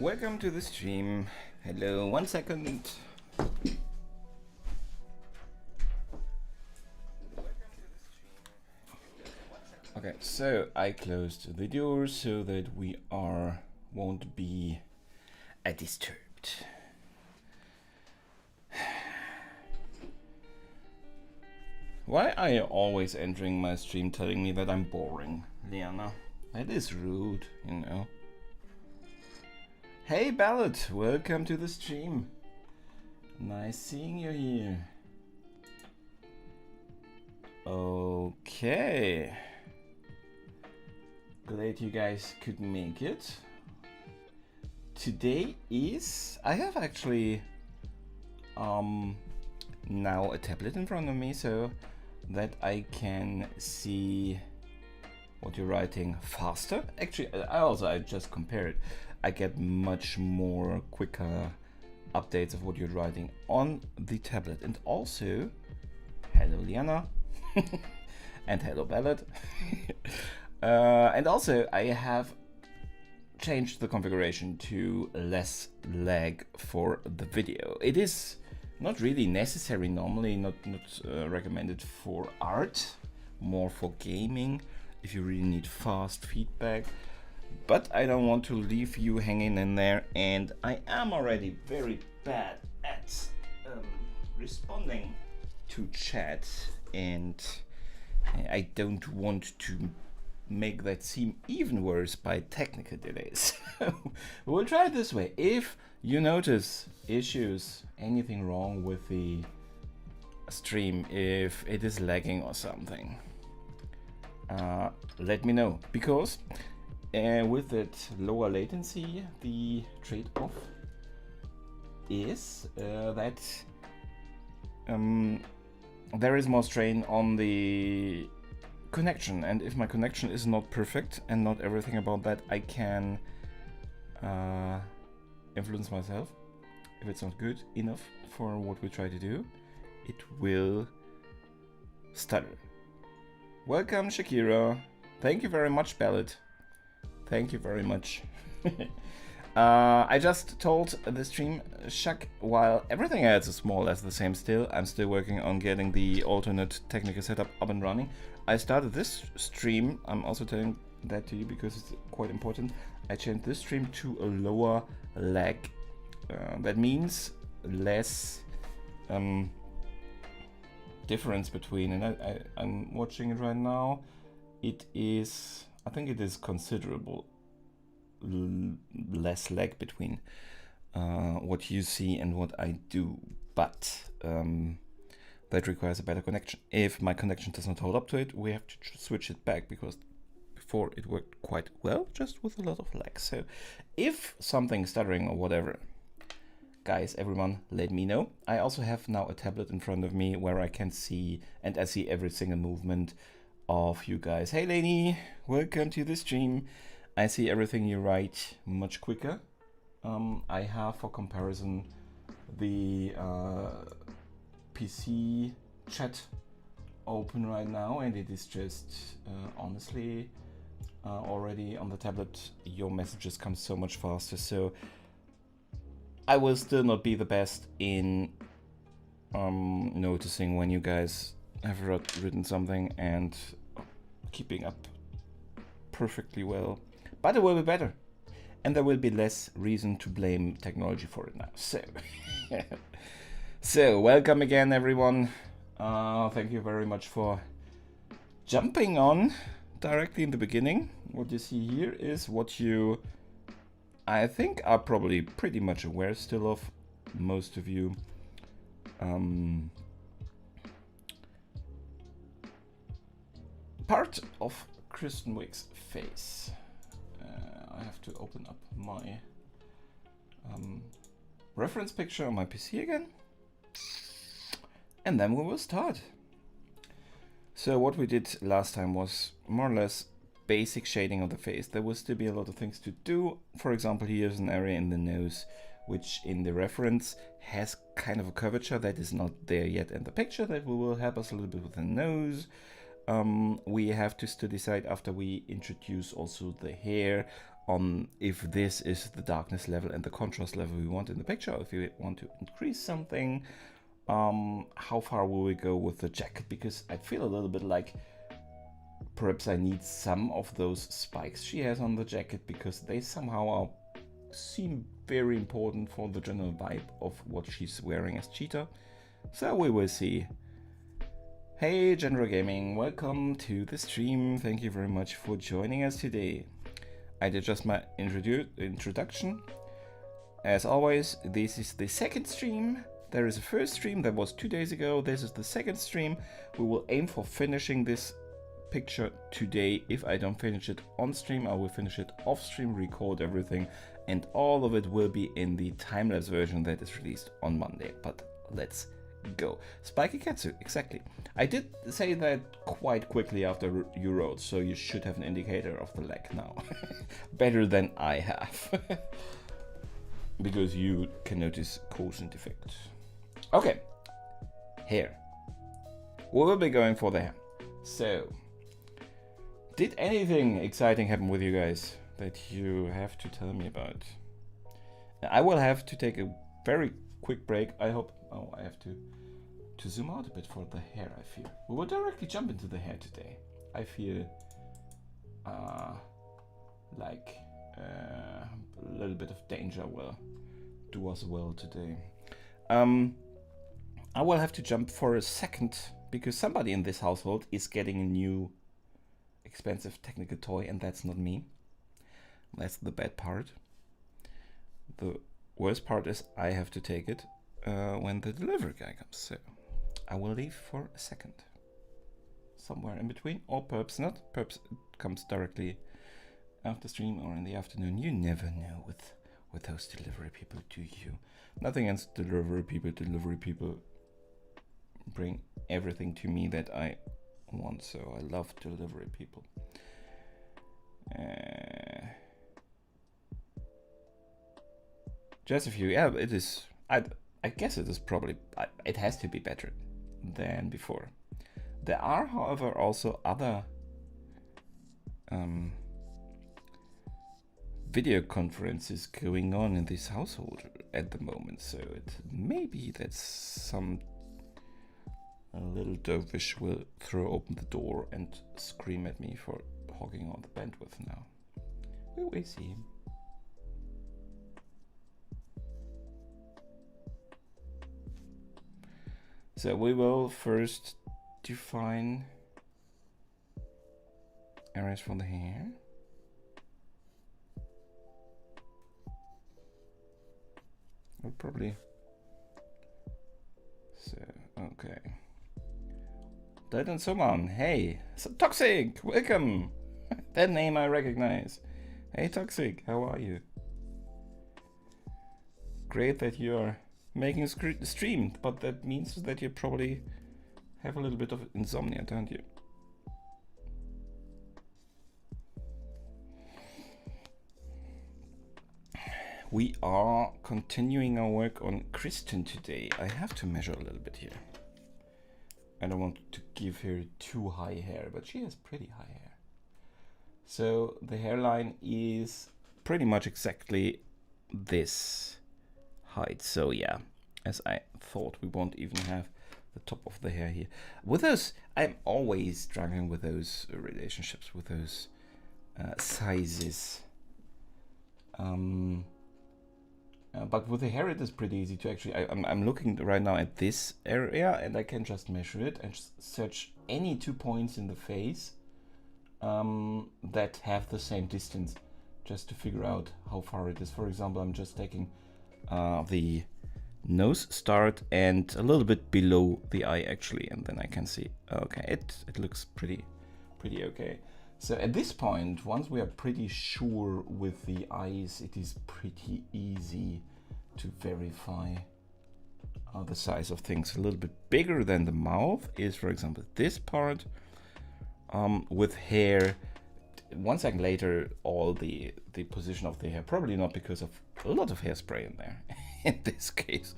Welcome to the stream. Hello, 1 second. Okay, so I closed the door so that we won't be disturbed. Why are you always entering my stream telling me that I'm boring, Liana? That is rude, you know. Hey Ballad, welcome to the stream. Nice seeing you here. Okay. Glad you guys could make it. Today is... I have actually now a tablet in front of me so that I can see what you're writing faster. Actually, I just compared. I get much more quicker updates of what you're writing on the tablet. And also, hello Liana, and hello Ballad. And also I have changed the configuration to less lag for the video. It is not really necessary normally, not recommended for art, more for gaming, if you really need fast feedback. But I don't want to leave you hanging in there, and I am already very bad at responding to chat, and I don't want to make that seem even worse by technical delays. We'll try it this way. If you notice issues, anything wrong with the stream, if it is lagging or something, let me know, because with that lower latency, the trade-off is that there is more strain on the connection, and if my connection is not perfect and not everything about that I can influence myself, if it's not good enough for what we try to do, it will stutter. Welcome Shakira. Thank you very much Ballad. Thank you very much. I just told the stream, Shak, while everything else is more or less the same still, I'm still working on getting the alternate technical setup up and running. I started this stream, I'm also telling that to you because it's quite important. I changed this stream to a lower lag. That means less difference between, and I'm watching it right now. It is, I think it is considerable less lag between what you see and what I do, but that requires a better connection. If my connection does not hold up to it, we have to switch it back, because before it worked quite well, just with a lot of lag. So if something's stuttering or whatever, guys, everyone, let me know. I also have now a tablet in front of me where I can see, and I see every single movement of you guys. Hey Lainey, welcome to the stream. I see everything you write much quicker. I have, for comparison, the PC chat open right now, and it is just honestly already on the tablet your messages come so much faster. So I will still not be the best in noticing when you guys have written something and keeping up perfectly well, but it will be better, and there will be less reason to blame technology for it now. So so welcome again everyone. Thank you very much for jumping on directly in the beginning. What you see here is what you, I think, are probably pretty much aware still of, most of you. Part of Kristen Wiig's face. I have to open up my reference picture on my PC again, and then we will start. So what we did last time was more or less basic shading of the face. There will still be a lot of things to do. For example, here's an area in the nose which in the reference has kind of a curvature that is not there yet in the picture. That will help us a little bit with the nose. We have to still decide, after we introduce also the hair, on if this is the darkness level and the contrast level we want in the picture, if you want to increase something. How far will we go with the jacket? Because I feel a little bit like perhaps I need some of those spikes she has on the jacket, because they somehow seem very important for the general vibe of what she's wearing as Cheetah. So we will see. Hey Genre Gaming, welcome to the stream. Thank you very much for joining us today. I did just my introduction. As always, this is the second stream. There is a first stream that was 2 days ago. This is the second stream. We will aim for finishing this picture today. If I don't finish it on stream, I will finish it off stream, record everything, and all of it will be in the time-lapse version that is released on Monday. But let's go. Spiky Katsu, exactly. I did say that quite quickly after you wrote, so you should have an indicator of the lag now. Better than I have. Because you can notice quotient effect. Okay, hair. We will be going for the hair. So, did anything exciting happen with you guys that you have to tell me about? I will have to take a very quick break. I hope. Oh, I have to zoom out a bit for the hair. I feel we will directly jump into the hair today. I feel like a little bit of danger will do us well today. I will have to jump for a second because somebody in this household is getting a new expensive technical toy, and that's not me. That's the bad part. The worst part is I have to take it when the delivery guy comes. So I will leave for a second. Somewhere in between, or perhaps not. Perhaps it comes directly after stream or in the afternoon. You never know with those delivery people, do you? Nothing against delivery people. Delivery people bring everything to me that I want, so I love delivery people. Just a few. Yeah, it is. I guess it is probably. It has to be better than before. There are, however, also other video conferences going on in this household at the moment, so it may be that a little dovish will throw open the door and scream at me for hogging all the bandwidth now. We will see. So we will first define areas for the hair. We'll probably. So, okay. Dead and Soman, hey, so Toxic, welcome. That name I recognize. Hey Toxic, how are you? Great that you're making a stream, but that means that you probably have a little bit of insomnia, don't you? We are continuing our work on Kristen today. I have to measure a little bit here. I don't want to give her too high hair, but she has pretty high hair. So the hairline is pretty much exactly this height. So yeah, as I thought, we won't even have the top of the hair here. With those, I'm always struggling with those relationships, with those sizes. But with the hair, it is pretty easy to actually. I'm looking right now at this area, and I can just measure it and search any 2 points in the face that have the same distance, just to figure out how far it is. For example, I'm just taking the nose start and a little bit below the eye actually, and then I can see. Okay, it looks pretty okay. So at this point, once we are pretty sure with the eyes, it is pretty easy to verify the size of things. A little bit bigger than the mouth is, for example, this part. With hair, 1 second later, all the position of the hair, probably not because of a lot of hairspray in there in this case,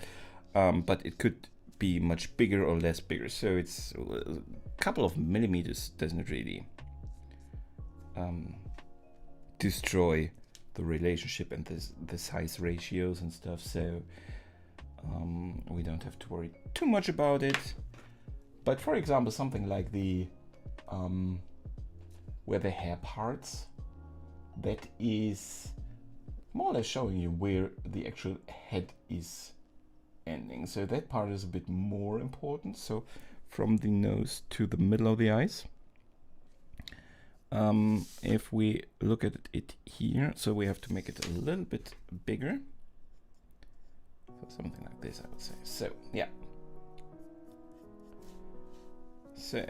but it could be much bigger or less bigger. So it's a couple of millimeters doesn't really destroy the relationship and the size ratios and stuff, so we don't have to worry too much about it. But for example, something like the where the hair parts, that is more or less showing you where the actual head is ending. So that part is a bit more important. So from the nose to the middle of the eyes. If we look at it here, so we have to make it a little bit bigger. So something like this, I would say. So, yeah. So.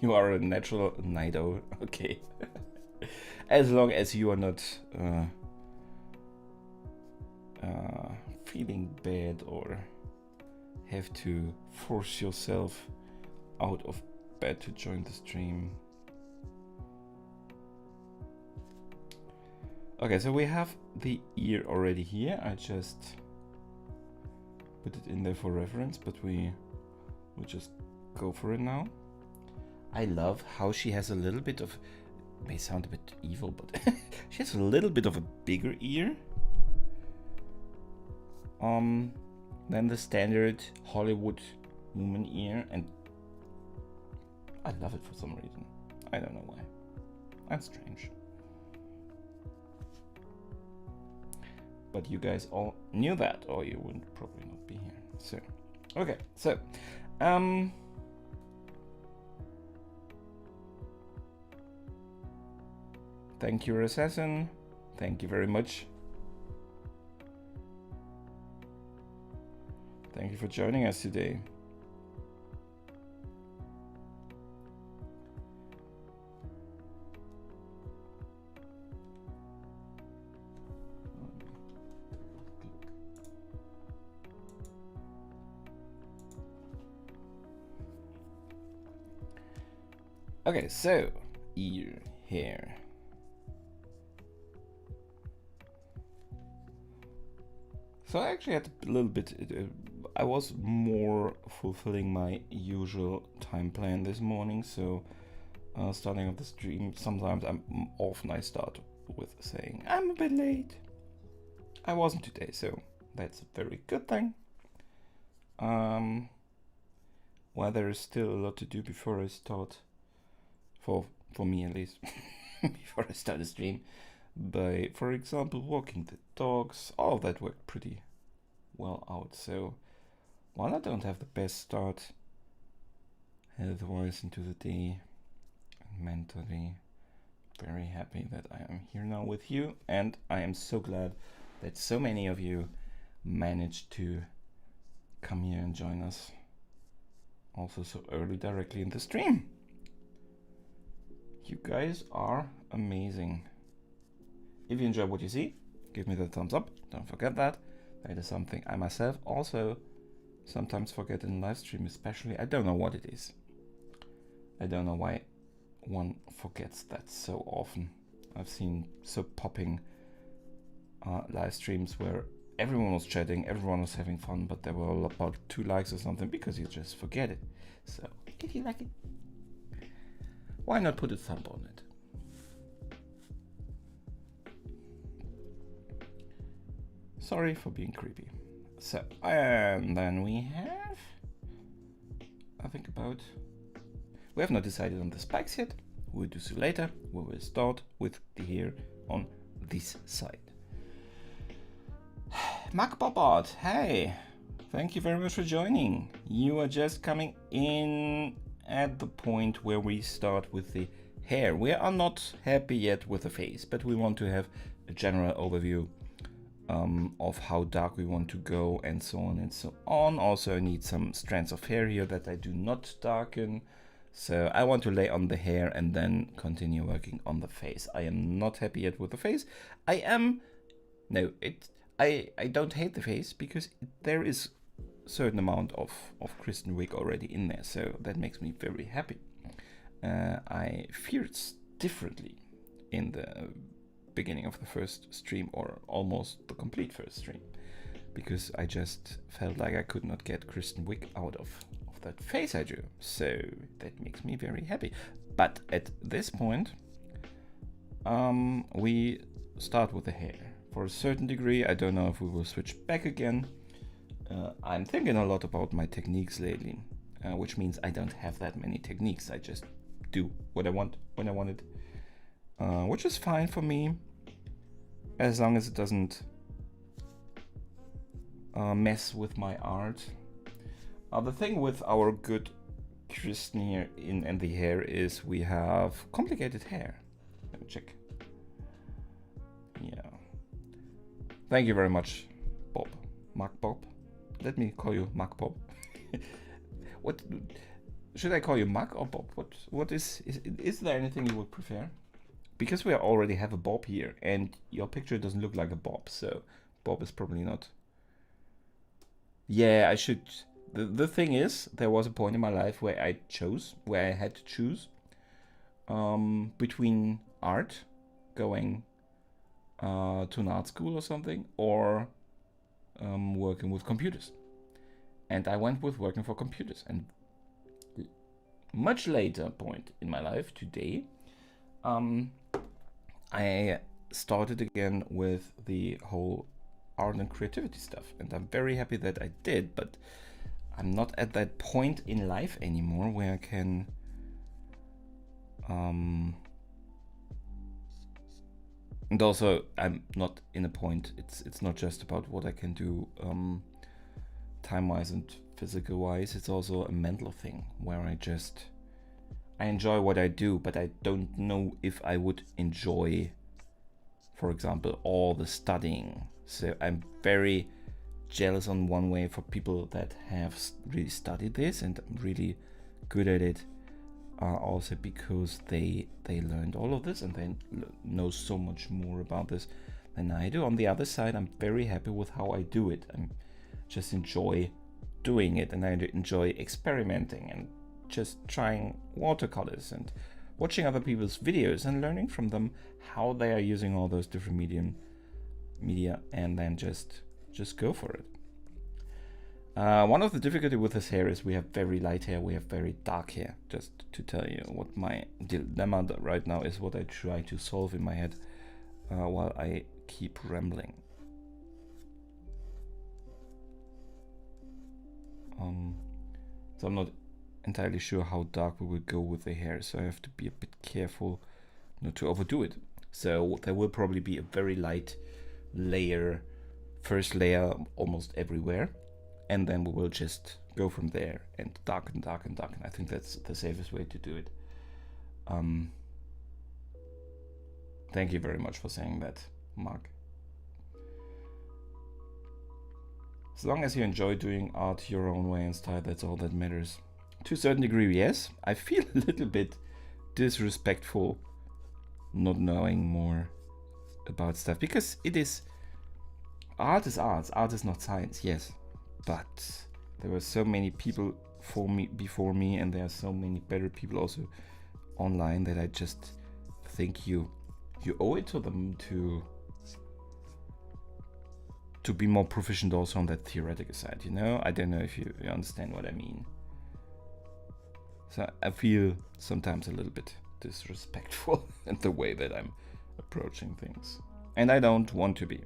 You are a natural night owl, okay. As long as you are not feeling bad or have to force yourself out of bed to join the stream. Okay, so we have the ear already here. I just put it in there for reference, but we just go for it now. I love how she has a little bit of, may sound a bit evil, but she has a little bit of a bigger ear than the standard Hollywood woman ear, and I love it for some reason. I don't know why. That's strange. But you guys all knew that, or you would probably not be here. So, okay, so thank you, Assassin. Thank you very much. Thank you for joining us today. Okay, so ear, hair. So I actually had a little bit, I was more fulfilling my usual time plan this morning, so starting off the stream, sometimes often I start with saying, I'm a bit late. I wasn't today, so that's a very good thing. Well, there is still a lot to do before I start, for me at least, before I start the stream. By, for example, walking the dogs, all of that worked pretty well out. So while I don't have the best start health-wise into the day, mentally very happy that I am here now with you, and I am so glad that so many of you managed to come here and join us also so early directly in the stream. You guys are amazing. If you enjoy what you see, give me the thumbs up. Don't forget that. That is something I myself also sometimes forget in live stream, especially. I don't know what it is. I don't know why one forgets that so often. I've seen so popping live streams where everyone was chatting, everyone was having fun, but there were about 2 likes or something because you just forget it. So, if you like it, why not put a thumb on it? Sorry for being creepy. So, and then we have, I think about, we have not decided on the spikes yet. We'll do so later. We will start with the hair on this side. Mark Bobbart, hey, thank you very much for joining. You are just coming in at the point where we start with the hair. We are not happy yet with the face, but we want to have a general overview of how dark we want to go and so on and so on. Also, I need some strands of hair here that I do not darken. So I want to lay on the hair and then continue working on the face. I am not happy yet with the face. I don't hate the face because there is a certain amount of Kristen Wiig already in there. So that makes me very happy. I feared differently in the beginning of the first stream, or almost the complete first stream, because I just felt like I could not get Kristen Wiig out of that face I drew. So that makes me very happy. But at this point, we start with the hair. For a certain degree, I don't know if we will switch back again. I'm thinking a lot about my techniques lately, which means I don't have that many techniques. I just do what I want when I want it, which is fine for me, as long as it doesn't mess with my art. The thing with our good Kristen here in the hair is we have complicated hair. Let me check. Yeah. Thank you very much, Bob. Mark Bob. Let me call you Mark Bob. What should I call you, Mark or Bob? What is there anything you would prefer? Because we already have a Bob here, and your picture doesn't look like a Bob, so Bob is probably not. Yeah, I should. The thing is, there was a point in my life where I had to choose between art, going to an art school or something, or working with computers. And I went with working for computers. And much later point in my life, today, I started again with the whole art and creativity stuff. And I'm very happy that I did, but I'm not at that point in life anymore where I can and also I'm not in a point, it's not just about what I can do time-wise and physical-wise, it's also a mental thing where I enjoy what I do, but I don't know if I would enjoy, for example, all the studying. So I'm very jealous on one way for people that have really studied this and really good at it, also because they learned all of this and they know so much more about this than I do. On the other side, I'm very happy with how I do it. I just enjoy doing it, and I enjoy experimenting and just trying watercolors and watching other people's videos and learning from them how they are using all those different media, and then just go for it. One of the difficulty with this hair is we have very light hair, we have very dark hair. Just to tell you what my dilemma right now is, what I try to solve in my head while I keep rambling. So I'm not entirely sure how dark we will go with the hair, so I have to be a bit careful not to overdo it. So there will probably be a very light layer, first layer almost everywhere, and then we will just go from there and darken. I think that's the safest way to do it. Thank you very much for saying that, Mark. As long as you enjoy doing art your own way and style, that's all that matters. To a certain degree, yes. I feel a little bit disrespectful not knowing more about stuff, because art is art. Art is not science, yes. But there were so many people before me, and there are so many better people also online, that I just think you owe it to them to be more proficient also on that theoretical side, you know? I don't know if you understand what I mean. So I feel sometimes a little bit disrespectful in the way that I'm approaching things. And I don't want to be.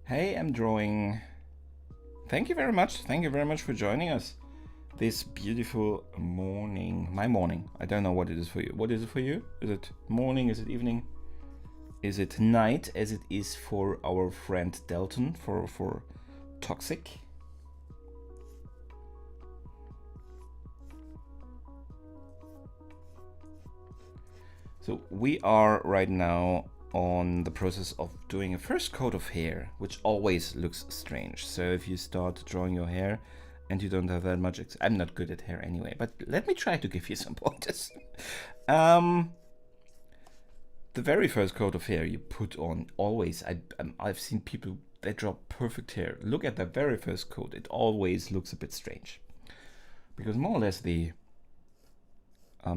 Hey, I'm drawing. Thank you very much. Thank you very much for joining us this beautiful morning. My morning. I don't know what it is for you. What is it for you? Is it morning? Is it evening? Is it night, as it is for our friend Delton, for Toxic? So we are right now on the process of doing a first coat of hair, which always looks strange. So if you start drawing your hair and you don't have that much, I'm not good at hair anyway, but let me try to give you some pointers. The very first coat of hair you put on, always, I've seen people they draw perfect hair. Look at the very first coat. It always looks a bit strange. Because more or less the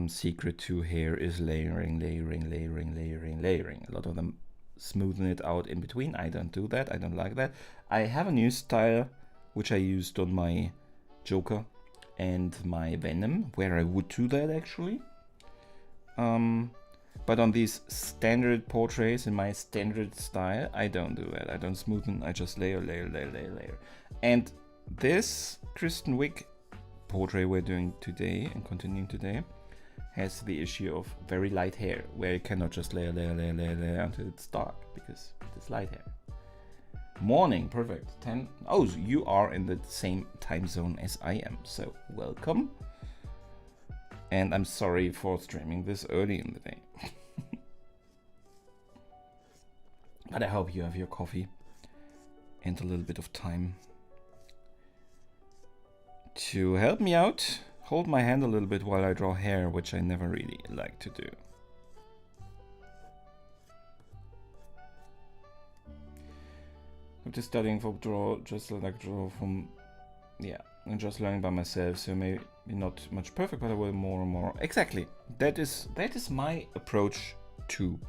secret to hair is layering. A lot of them smoothen it out in between. I don't do that. I don't like that. I have a new style which I used on my Joker and my Venom, where I would do that actually. But on these standard portraits in my standard style, I don't do that. I don't smoothen. I just layer. And this Kristen Wiig portrait we're doing today and continuing today has the issue of very light hair, where you cannot just layer until it's dark, because it's light hair. Morning, perfect. 10. Oh, so you are in the same time zone as I am, so welcome. And I'm sorry for streaming this early in the day. But I hope you have your coffee and a little bit of time to help me out. Hold my hand a little bit while I draw hair, which I never really like to do. I'm just studying for draw, just like draw from, yeah, and just learning by myself. So maybe not much perfect, but I will more and more. Exactly. That is my approach too.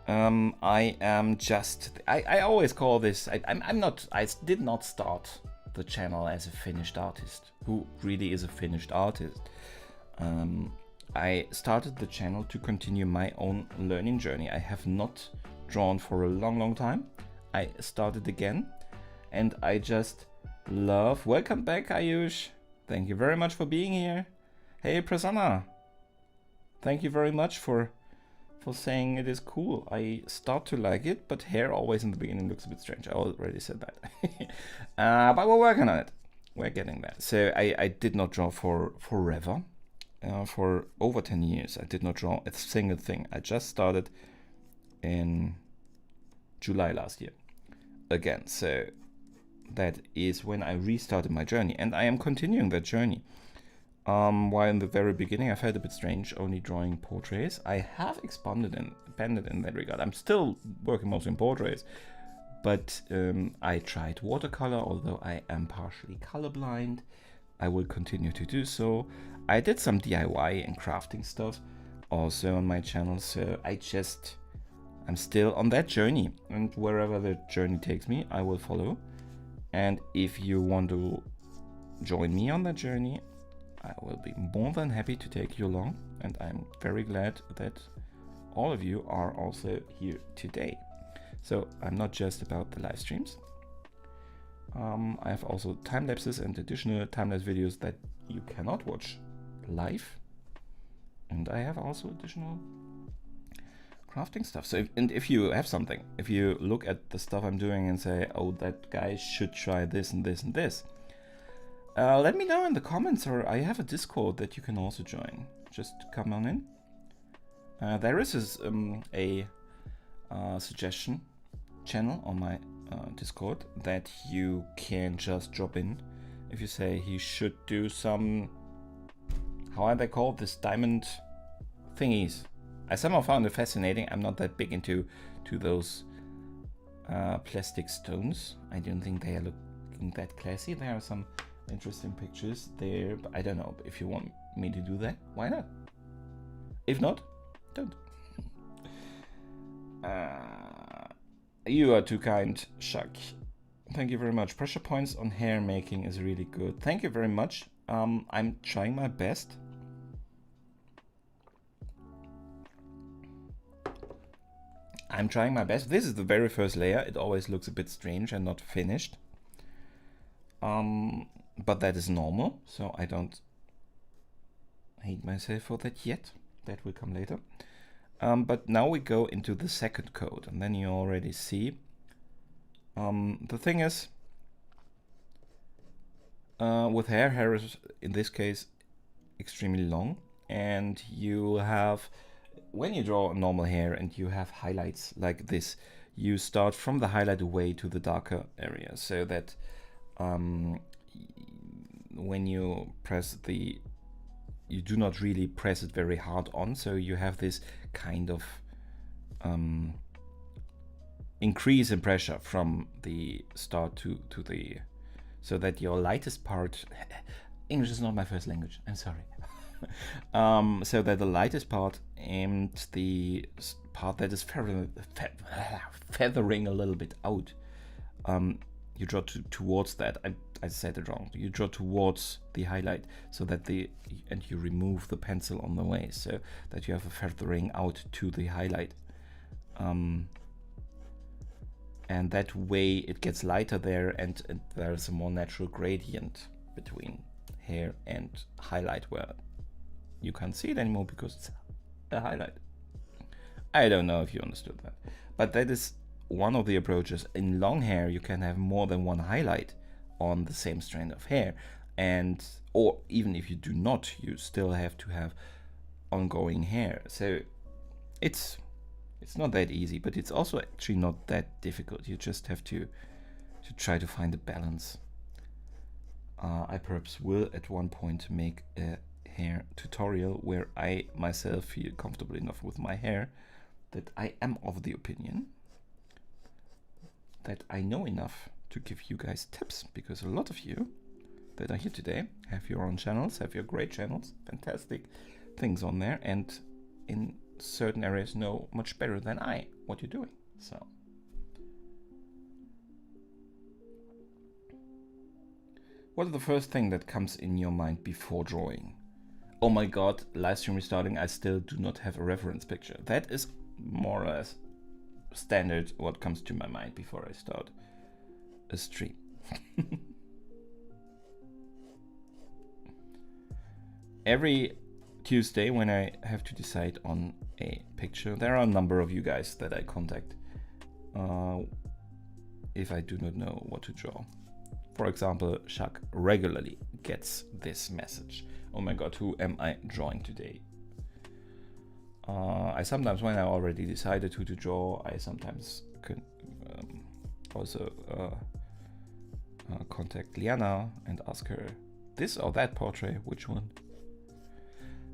I am just. I always call this. I'm not. I did not start the channel as a finished artist. Who really is a finished artist? I started the channel to continue my own learning journey. I have not drawn for a long time. I started again, and I just love. Welcome back, Ayush. Thank you very much for being here. Hey, Prasanna. Thank you very much for saying it is cool. I start to like it, but hair always in the beginning looks a bit strange. I already said that. But we're working on it. We're getting there. So I did not draw for forever. For over 10 years, I did not draw a single thing. I just started in July last year again. So that is when I restarted my journey, and I am continuing that journey. While in the very beginning I felt a bit strange only drawing portraits, I have expanded in that regard. I'm still working mostly in portraits, but I tried watercolor, although I am partially colorblind. I will continue to do so. I did some DIY and crafting stuff also on my channel, so I'm still on that journey, and wherever the journey takes me, I will follow. And if you want to join me on that journey, I will be more than happy to take you along, and I'm very glad that all of you are also here today. So I'm not just about the live streams. I have also time lapses and additional time lapse videos that you cannot watch live, and I have also additional crafting stuff. So if you have something, if you look at the stuff I'm doing and say, oh, that guy should try this and this and this, let me know in the comments, or I have a Discord that you can also join. Just come on in. There is a suggestion channel on my Discord that you can just drop in if you say he should do some, how are they called, this diamond thingies. I somehow found it fascinating. I'm not that big into those plastic stones. I don't think they are looking that classy. There are some interesting pictures there, but I don't know if you want me to do that. Why not? If not, don't. You are too kind, Shak. Thank you very much. Pressure points on hair making is really good. Thank you very much. I'm trying my best. This is the very first layer. It always looks a bit strange and not finished. But that is normal, so I don't hate myself for that yet. That will come later. But now we go into the second coat, and then you already see. The thing is, with hair is in this case extremely long, and you have, when you draw normal hair and you have highlights like this, you start from the highlight away to the darker area, so that when you press you do not really press it very hard on, so you have this kind of increase in pressure from the start to the, so that your lightest part, English is not my first language, I'm sorry. So that the lightest part and the part that is feathering a little bit out, you draw towards that. I said it wrong. You draw towards the highlight, so that and you remove the pencil on the way, so that you have a feathering out to the highlight. And that way it gets lighter there, and there's a more natural gradient between hair and highlight, where you can't see it anymore because it's a highlight. I don't know if you understood that, but that is one of the approaches. In long hair, you can have more than one highlight on the same strand of hair, or even if you do not, you still have to have ongoing hair. So it's not that easy, but it's also actually not that difficult. You just have to try to find a balance. I perhaps will at one point make a hair tutorial where I myself feel comfortable enough with my hair that I am of the opinion that I know enough to give you guys tips, because a lot of you that are here today have your own channels, have your great channels, fantastic things on there, and in certain areas know much better than I what you're doing. So what is the first thing that comes in your mind before drawing? Oh my god, live stream restarting, I still do not have a reference picture. That is more or less standard what comes to my mind before I start a stream. Every Tuesday when I have to decide on a picture, there are a number of you guys that I contact if I do not know what to draw. For example, Shaq regularly gets this message. Oh my god, who am I drawing today? I sometimes, when I already decided who to draw, I sometimes can also contact Liana and ask her this or that portrait, which one?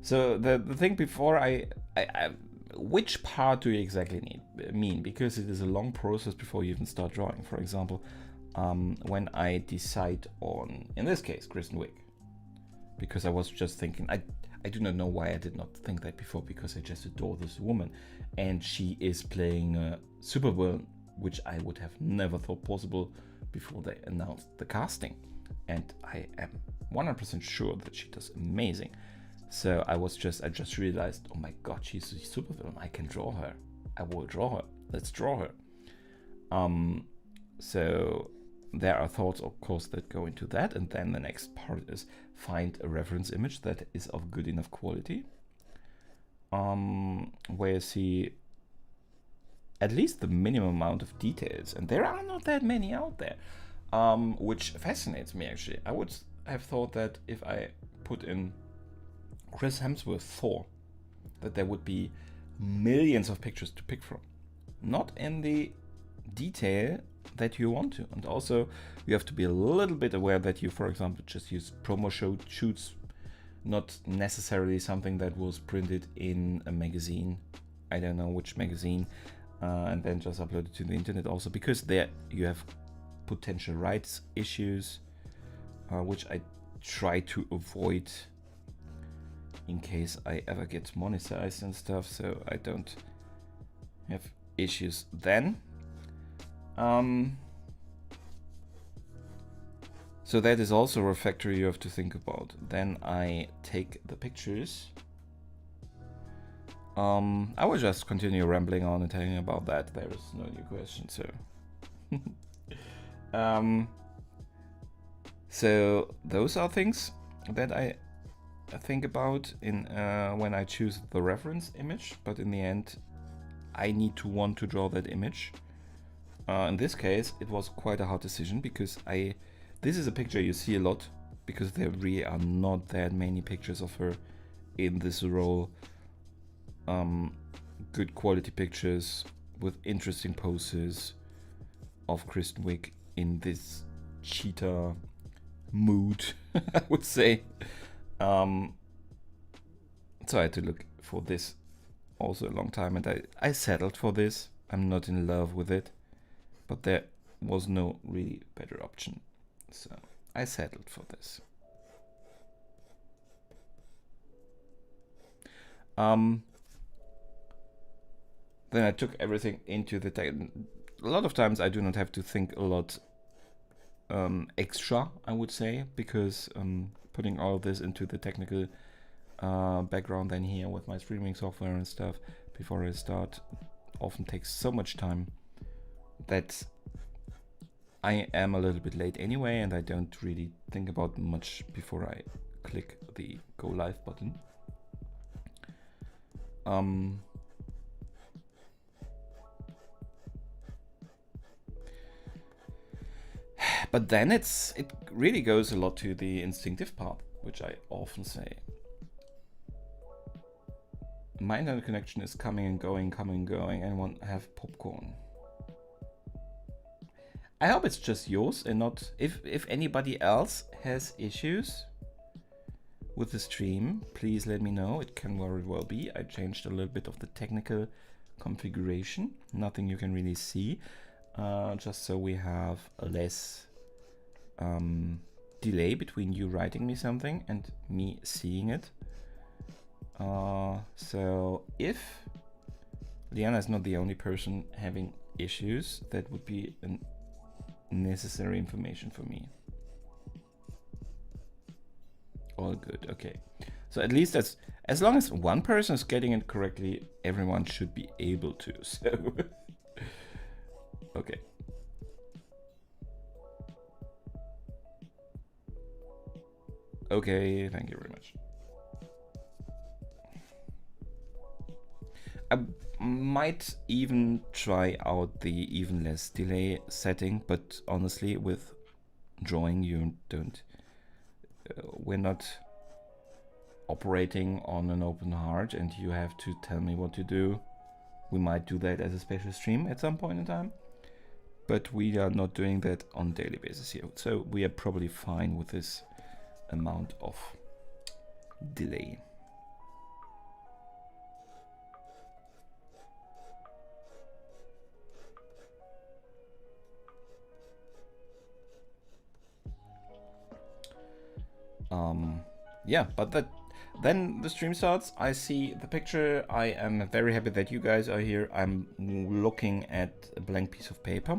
So the thing before I which part do you exactly mean? Because it is a long process before you even start drawing. For example, when I decide on, in this case, Kristen Wiig, because I was just thinking, I do not know why I did not think that before, because I just adore this woman, and she is playing a supervillain, which I would have never thought possible before they announced the casting, and I am 100% sure that she does amazing. So I just realized, oh my god, she's a supervillain. I can draw her. I will draw her. Let's draw her. So there are thoughts, of course, that go into that, and then the next part is find a reference image that is of good enough quality, where you see at least the minimum amount of details, and there are not that many out there, which fascinates me actually. I would have thought that if I put in Chris Hemsworth Thor, that there would be millions of pictures to pick from, not in the detail that you want to. And also you have to be a little bit aware that you, for example, just use promo shoots, not necessarily something that was printed in a magazine, I don't know which magazine, and then just upload it to the internet, also because there you have potential rights issues, which I try to avoid in case I ever get monetized and stuff, so I don't have issues then. So that is also a factor you have to think about. Then I take the pictures. I will just continue rambling on and telling you about that. There is no new question, so. So those are things that I think about in when I choose the reference image, but in the end I need to want to draw that image. In this case it was quite a hard decision, because this is a picture you see a lot, because there really are not that many pictures of her in this role. Good quality pictures with interesting poses of Kristen Wiig in this cheetah mood, I would say. So I had to look for this also a long time, and I settled for this. I'm not in love with it. but there was no really better option, so I settled for this. Then I took everything into the a lot of times I do not have to think a lot extra, I would say, because putting all of this into the technical background then here with my streaming software and stuff before I start often takes so much time that I am a little bit late anyway, and I don't really think about much before I click the go live button. But then it really goes a lot to the instinctive part, which I often say. My internet connection is coming and going, Anyone have popcorn? I hope it's just yours and not... If anybody else has issues with the stream, please let me know. It can very well be. I changed a little bit of the technical configuration. Nothing you can really see. Just so we have a less delay between you writing me something and me seeing it. So if Liana is not the only person having issues, that would be an necessary information for me. All good, okay. So at least as long as one person is getting it correctly, everyone should be able to, so okay. Okay, thank you very much. I might even try out the even less delay setting, but honestly, with drawing, you don't. We're not operating on an open heart, and you have to tell me what to do. We might do that as a special stream at some point in time, but we are not doing that on a daily basis here. So we are probably fine with this amount of delay. Yeah, but then the stream starts. I see the picture. I am very happy that you guys are here. I'm looking at a blank piece of paper,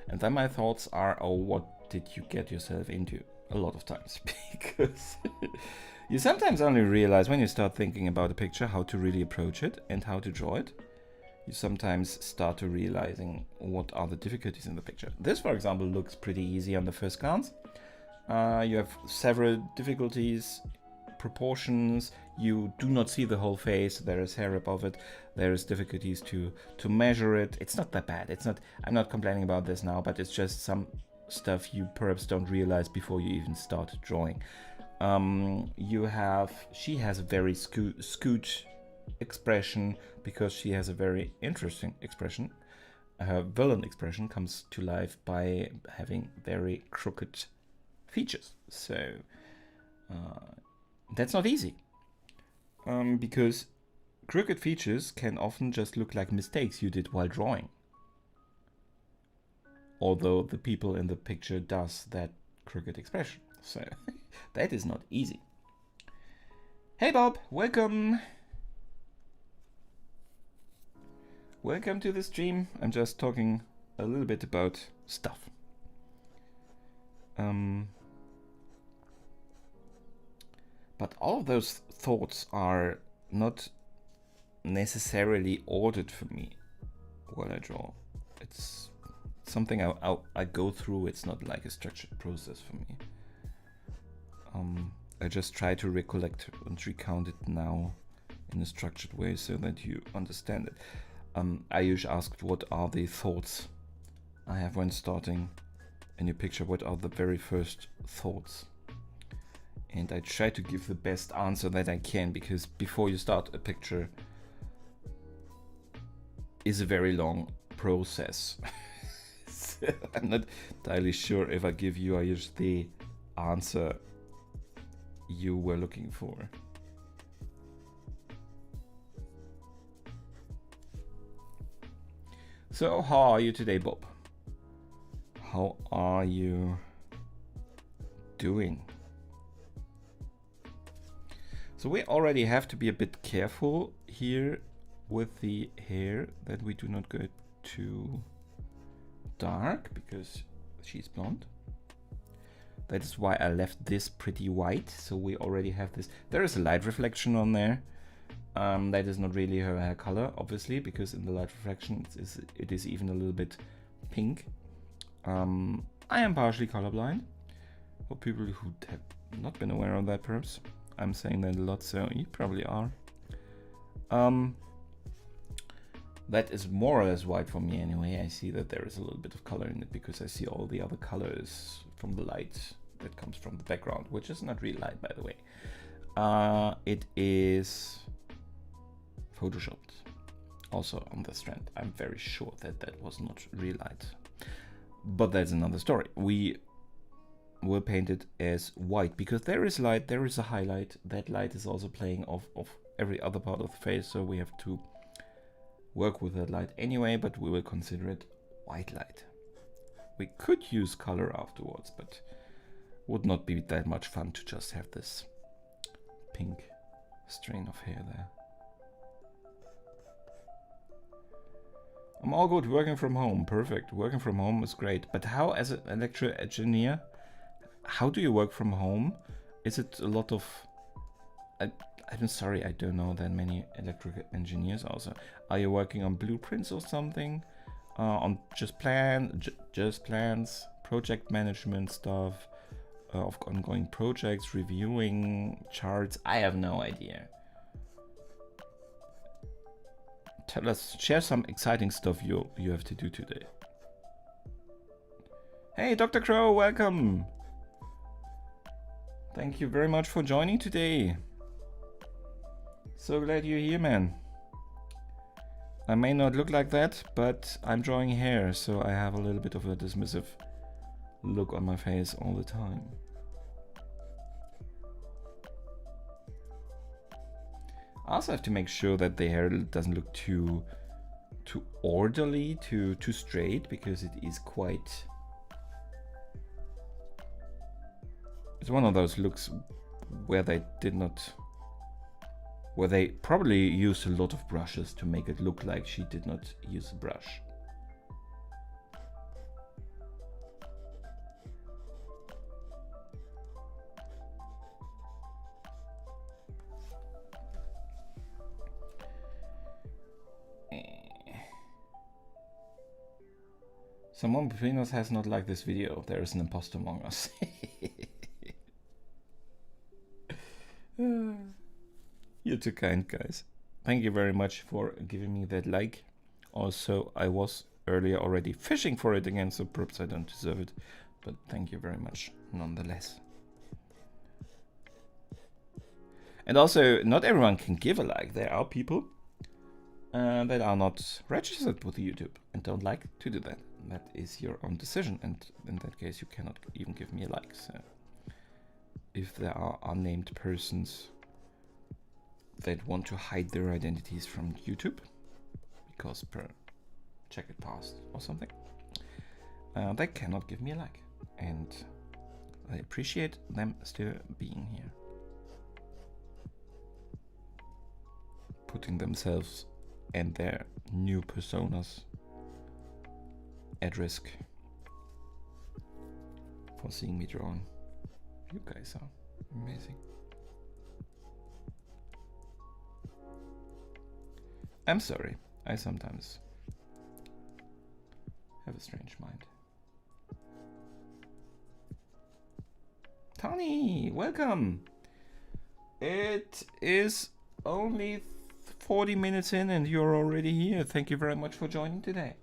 and then my thoughts are, oh, what did you get yourself into? A lot of times, because you sometimes only realize when you start thinking about a picture how to really approach it and how to draw it. You sometimes start to realizing what are the difficulties in the picture. This, for example, looks pretty easy on the first glance. You have several difficulties, proportions, you do not see the whole face, there is hair above it, there is difficulties to measure it. It's not that bad. It's not. I'm not complaining about this now, but it's just some stuff you perhaps don't realize before you even start drawing. She has a very scoot expression because she has a very interesting expression. Her villain expression comes to life by having very crooked features. So that's not easy, because crooked features can often just look like mistakes you did while drawing, although the people in the picture does that crooked expression. So that is not easy. Hey Bob, welcome. Welcome to the stream. I'm just talking a little bit about stuff. But all of those thoughts are not necessarily ordered for me while I draw. It's something I go through. It's not like a structured process for me. I just try to recollect and recount it now in a structured way so that you understand it. I usually ask, what are the thoughts I have when starting a new picture? What are the very first thoughts? And I try to give the best answer that I can, because before you start a picture is a very long process. So I'm not entirely sure if I give you the answer you were looking for. So how are you today, Bob? How are you doing? So we already have to be a bit careful here with the hair that we do not go too dark because she's blonde. That is why I left this pretty white. So we already have this. There is a light reflection on there. That is not really her hair color, obviously, because in the light reflection it is even a little bit pink. I am partially colorblind. For people who have not been aware of that, perhaps. I'm saying that a lot, so you probably are. That is more or less white for me anyway. I see that there is a little bit of color in it because I see all the other colors from the light that comes from the background, which is not real light, by the way. It is photoshopped also on the strand. I'm very sure that that was not real light, but that's another story. We will paint it as white because there is light, there is a highlight. That light is also playing off of every other part of the face, so we have to work with that light anyway, but we will consider it white light. We could use color afterwards, but would not be that much fun to just have this pink strain of hair there. I'm all good working from home. Perfect. Working from home is great. But how, as an electrical engineer, how do you work from home? Is it a lot of... I'm sorry, I don't know that many electrical engineers also. Are you working on blueprints or something? On just plans, project management stuff, of ongoing projects, reviewing charts? I have no idea. Tell us, share some exciting stuff you have to do today. Hey, Dr. Crow, welcome. Thank you very much for joining today. So glad you're here, man. I may not look like that, but I'm drawing hair, so I have a little bit of a dismissive look on my face all the time. I also have to make sure that the hair doesn't look too orderly, too straight, because it is quite... It's one of those looks where they probably used a lot of brushes to make it look like she did not use a brush. Someone between us has not liked this video. There is an imposter among us. You're too kind, guys. Thank you very much for giving me that like. Also, I was earlier already fishing for it again, so perhaps I don't deserve it. But thank you very much, nonetheless. And also, not everyone can give a like. There are people that are not registered with YouTube and don't like to do that. That is your own decision, and in that case, you cannot even give me a like. So, if there are unnamed persons that want to hide their identities from YouTube because per checkered past or something, they cannot give me a like, and I appreciate them still being here, putting themselves and their new personas at risk for seeing me drawing. You guys are amazing. I'm sorry, I sometimes have a strange mind. Tony, welcome! It is only 40 minutes in and you're already here. Thank you very much for joining today.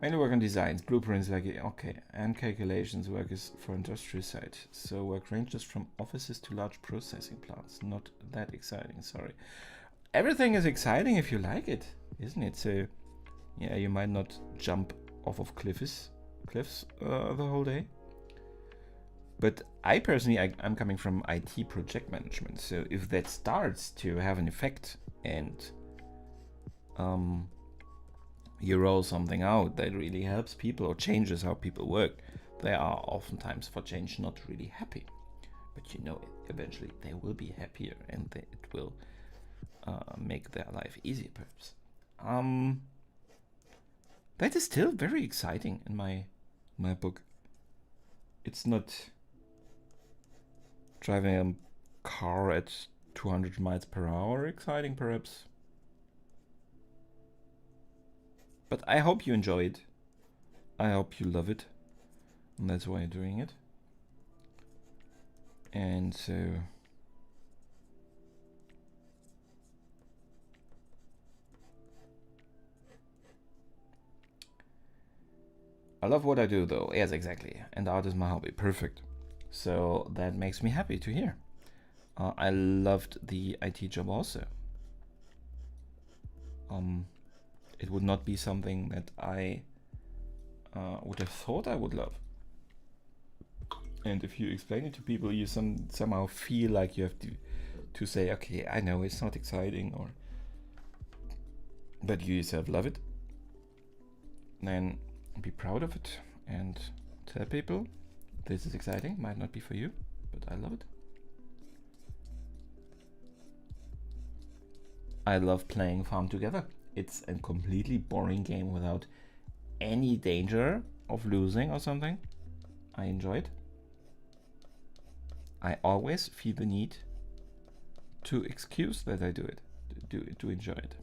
Mainly work on designs, blueprints, okay, and calculations. Work is for industrial site. So work ranges from offices to large processing plants. Not that exciting, sorry. Everything is exciting if you like it, isn't it? So yeah, you might not jump off of cliffs the whole day. But I personally, I'm coming from IT project management. So if that you roll something out that really helps people or changes how people work, they are oftentimes for change not really happy. But you know, eventually they will be happier, and it will make their life easier, perhaps. That is still very exciting in my book. It's not driving a car at 200 miles per hour exciting, perhaps. But I hope you enjoy it. I hope you love it. And that's why you're doing it. And so I love what I do, though. Yes, exactly. And art is my hobby. Perfect. So that makes me happy to hear. I loved the IT job also. It would not be something that I would have thought I would love. And if you explain it to people, you somehow feel like you have to say, okay, I know it's not exciting, or but you yourself love it. Then be proud of it and tell people this is exciting. Might not be for you, but I love it. I love playing Farm Together. It's a completely boring game without any danger of losing or something. I enjoy it. I always feel the need to excuse that I do it, to enjoy it.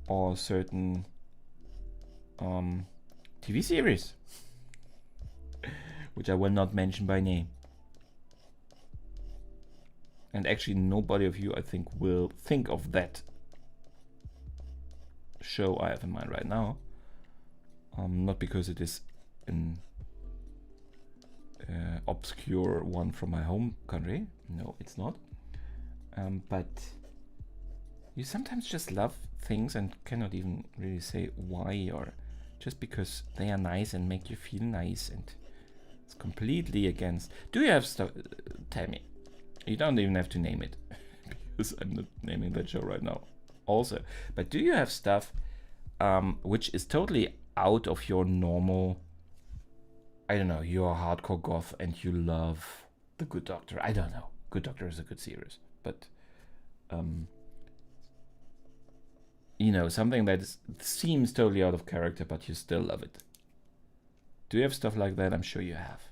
Or certain TV series, which I will not mention by name. And actually nobody of you, I think, will think of that show I have in mind right now. Not because it is an obscure one from my home country. No, it's not. But you sometimes just love things and cannot even really say why, or just because they are nice and make you feel nice, and it's completely against. Do you have stuff? Tell me. You don't even have to name it, because I'm not naming that show right now also. But do you have stuff which is totally out of your normal, I don't know, you're a hardcore goth and you love The Good Doctor? I don't know. Good Doctor is a good series. But, you know, something that seems totally out of character, but you still love it. Do you have stuff like that? I'm sure you have.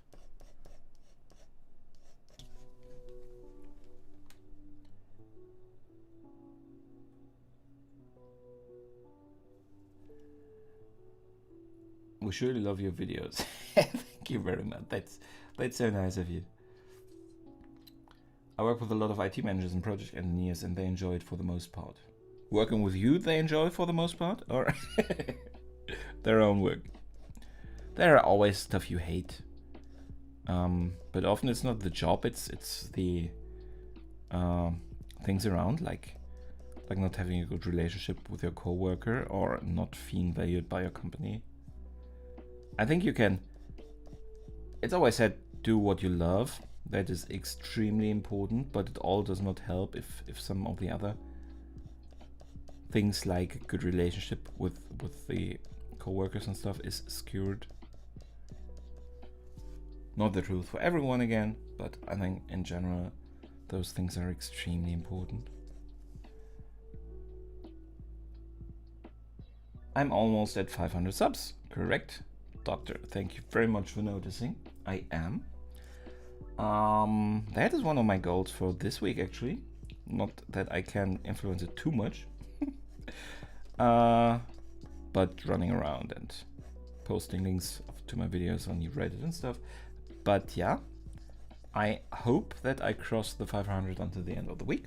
We surely love your videos. Thank you very much. That's so nice of you. I work with a lot of IT managers and project engineers, and they enjoy it for the most part. Working with you, they enjoy it for the most part, or their own work. There are always stuff you hate, but often it's not the job. It's the things around, like not having a good relationship with your coworker, or not feeling valued by your company. I think you can, it's always said, do what you love. That is extremely important, but it all does not help if some of the other things, like a good relationship with the co-workers and stuff, is skewed. Not the truth for everyone again, but I think in general those things are extremely important. I'm almost at 500 subs, correct? Doctor, thank you very much for noticing. I am. That is one of my goals for this week, actually. Not that I can influence it too much, but running around and posting links to my videos on Reddit and stuff. But yeah, I hope that I cross the 500 until the end of the week.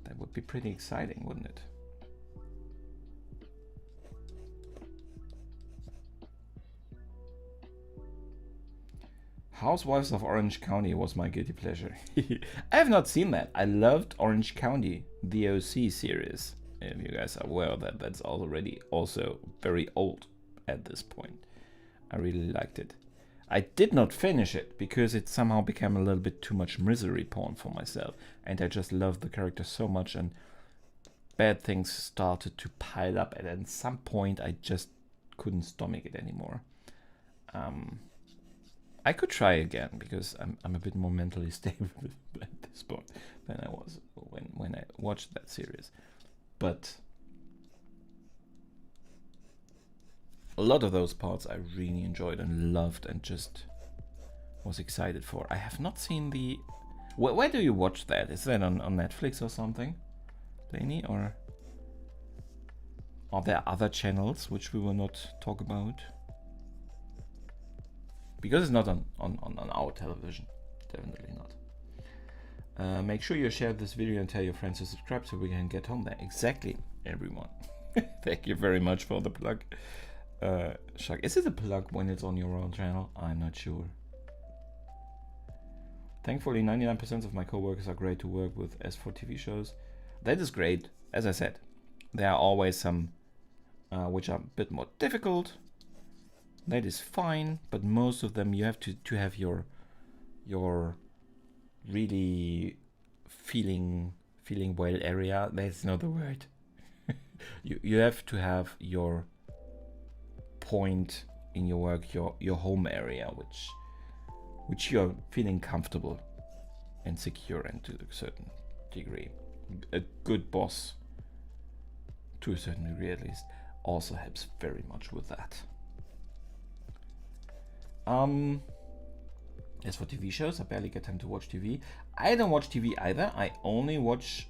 That would be pretty exciting, wouldn't it? Housewives of Orange County was my guilty pleasure. I have not seen that. I loved Orange County, the OC series. If you guys are aware of that, that's already also very old at this point. I really liked it. I did not finish it because it somehow became a little bit too much misery porn for myself, and I just loved the character so much, and bad things started to pile up, and at some point I just couldn't stomach it anymore. I could try again because I'm a bit more mentally stable at this point than I was when I watched that series. But a lot of those parts I really enjoyed and loved and just was excited for. I have not seen the... Where do you watch that? Is that on Netflix or something? Blaney, or are there other channels which we will not talk about? Because it's not on our television. Definitely not. Make sure you share this video and tell your friends to subscribe so we can get home there. Exactly, everyone. Thank you very much for the plug. Shark, is it a plug when it's on your own channel? I'm not sure. Thankfully, 99% of my co-workers are great to work with. As for TV shows, that is great. As I said, there are always some which are a bit more difficult. That is fine, but most of them you have to have your really feeling well area. That's not the word. you have to have your point in your work, your home area, which you're feeling comfortable and secure and to a certain degree. A good boss, to a certain degree at least, also helps very much with that. As for TV shows, I barely get time to watch TV. I don't watch TV either. I only watch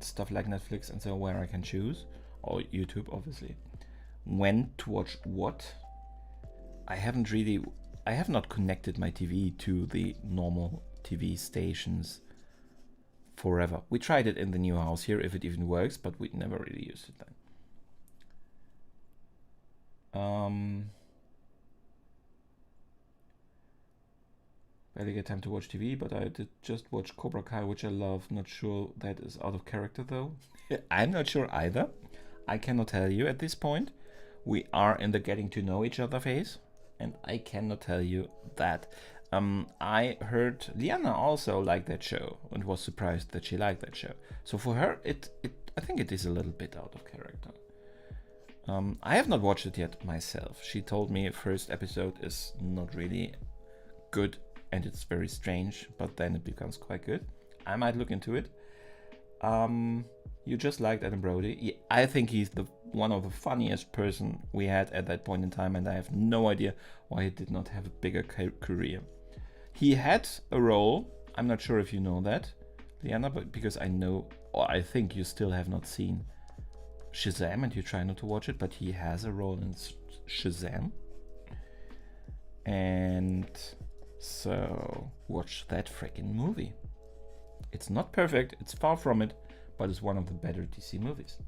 stuff like Netflix and so where I can choose, or YouTube obviously, when to watch what. I have not connected my TV to the normal TV stations forever. We tried it in the new house here, if it even works, but we never really used it then. Barely get time to watch TV, but I did just watch Cobra Kai, which I love. Not sure that is out of character though. I'm not sure either. I cannot tell you at this point. We are in the getting to know each other phase, and I cannot tell you that. I heard Liana also liked that show and was surprised that she liked that show. So for her, I think it is a little bit out of character. I have not watched it yet myself. She told me first episode is not really good and it's very strange, but then it becomes quite good. I might look into it. You just liked Adam Brody. I think he's one of the funniest person we had at that point in time, and I have no idea why he did not have a bigger career. He had a role, I'm not sure if you know that, Liana, but because I know, or I think you still have not seen Shazam and you try not to watch it, but he has a role in Shazam. And so watch that freaking movie. It's not perfect, it's far from it, but it's one of the better DC movies.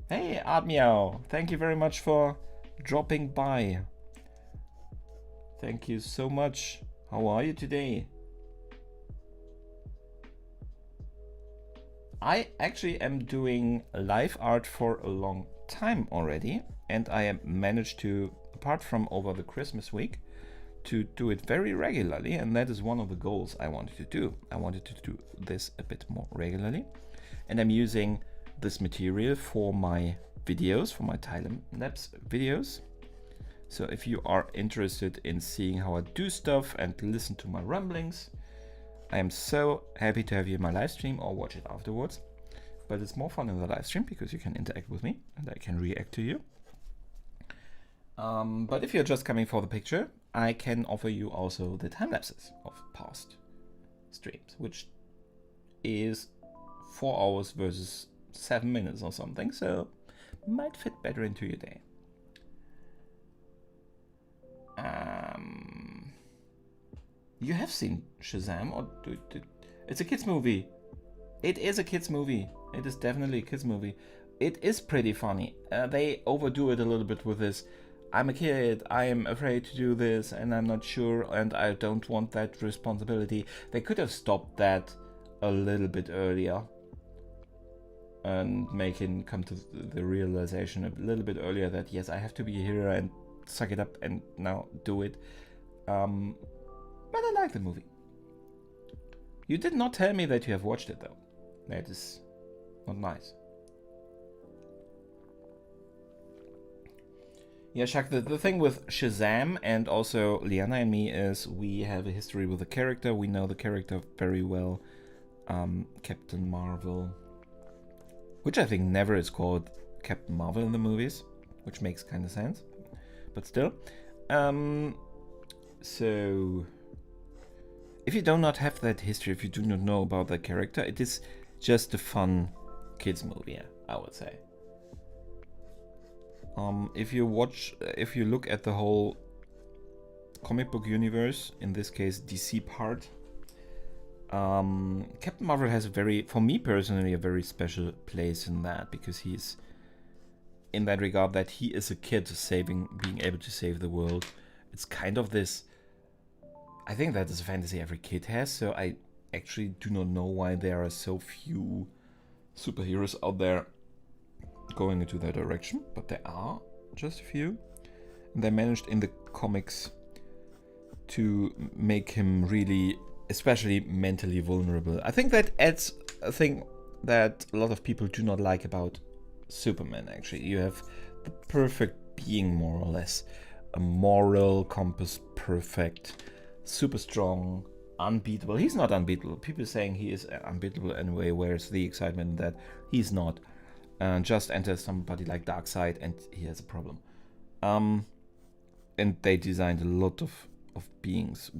Hey, Art Meow, thank you very much for dropping by. Thank you so much. How are you today? I actually am doing live art for a long time already, and I have managed to, apart from over the Christmas week, to do it very regularly, and that is one of the goals I wanted to do. I wanted to do this a bit more regularly, and I'm using this material for my videos, for my time-lapse videos. So if you are interested in seeing how I do stuff and listen to my ramblings, I am so happy to have you in my live stream or watch it afterwards. But it's more fun in the live stream because you can interact with me and I can react to you. But if you're just coming for the picture, I can offer you also the time lapses of past streams, which is 4 hours versus 7 minutes or something, so might fit better into your day. You have seen Shazam, or it's a kids movie. It is a kids movie. It is definitely a kids movie. It is pretty funny. They overdo it a little bit with this. I'm a kid, I am afraid to do this, and I'm not sure, and I don't want that responsibility. They could have stopped that a little bit earlier and make him come to the realization a little bit earlier that yes, I have to be a hero and suck it up and now do it. But I like the movie. You did not tell me that you have watched it though. That is not nice. Yeah, Shaq, the thing with Shazam and also Liana and me is we have a history with the character. We know the character very well. Captain Marvel, which I think never is called Captain Marvel in the movies, which makes kind of sense, but still. So if you do not have that history, if you do not know about that character, it is just a fun kids movie, I would say. If you look at the whole comic book universe, in this case DC part, Captain Marvel has for me personally, a very special place in that, because he's in that regard that he is a kid being able to save the world. It's kind of this, I think that is a fantasy every kid has, so I actually do not know why there are so few superheroes out there going into that direction, but there are just a few. And they managed in the comics to make him really, especially mentally vulnerable. I think that adds a thing that a lot of people do not like about Superman, actually. You have the perfect being, more or less. A moral compass, perfect, super strong, unbeatable. He's not unbeatable. People saying he is unbeatable anyway, where's the excitement in that? He's not. Just enters somebody like Darkseid and he has a problem. And they designed a lot of beings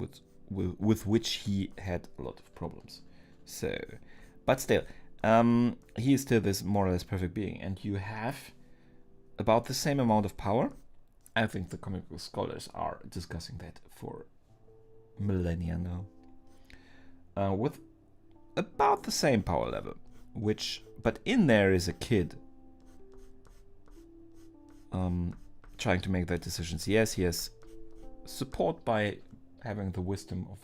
with which he had a lot of problems. So, but still, he is still this more or less perfect being, and you have about the same amount of power. I think the comic book scholars are discussing that for millennia now. With about the same power level, but in there is a kid trying to make that decisions. Yes, he has support by having the wisdom of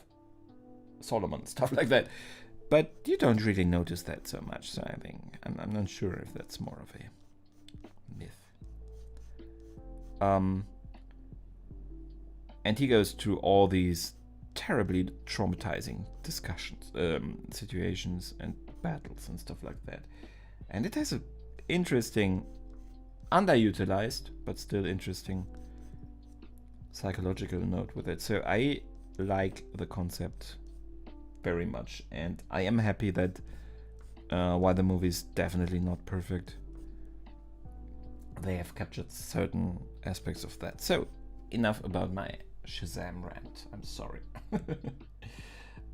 Solomon, stuff like that, but you don't really notice that so much. So I think I'm not sure if that's more of a myth. And he goes through all these terribly traumatizing discussions, situations and battles and stuff like that. And it has an interesting, underutilized, but still interesting psychological note with it. So I like the concept very much, and I am happy that while the movie is definitely not perfect, they have captured certain aspects of that. So enough about my Shazam rant. I'm sorry.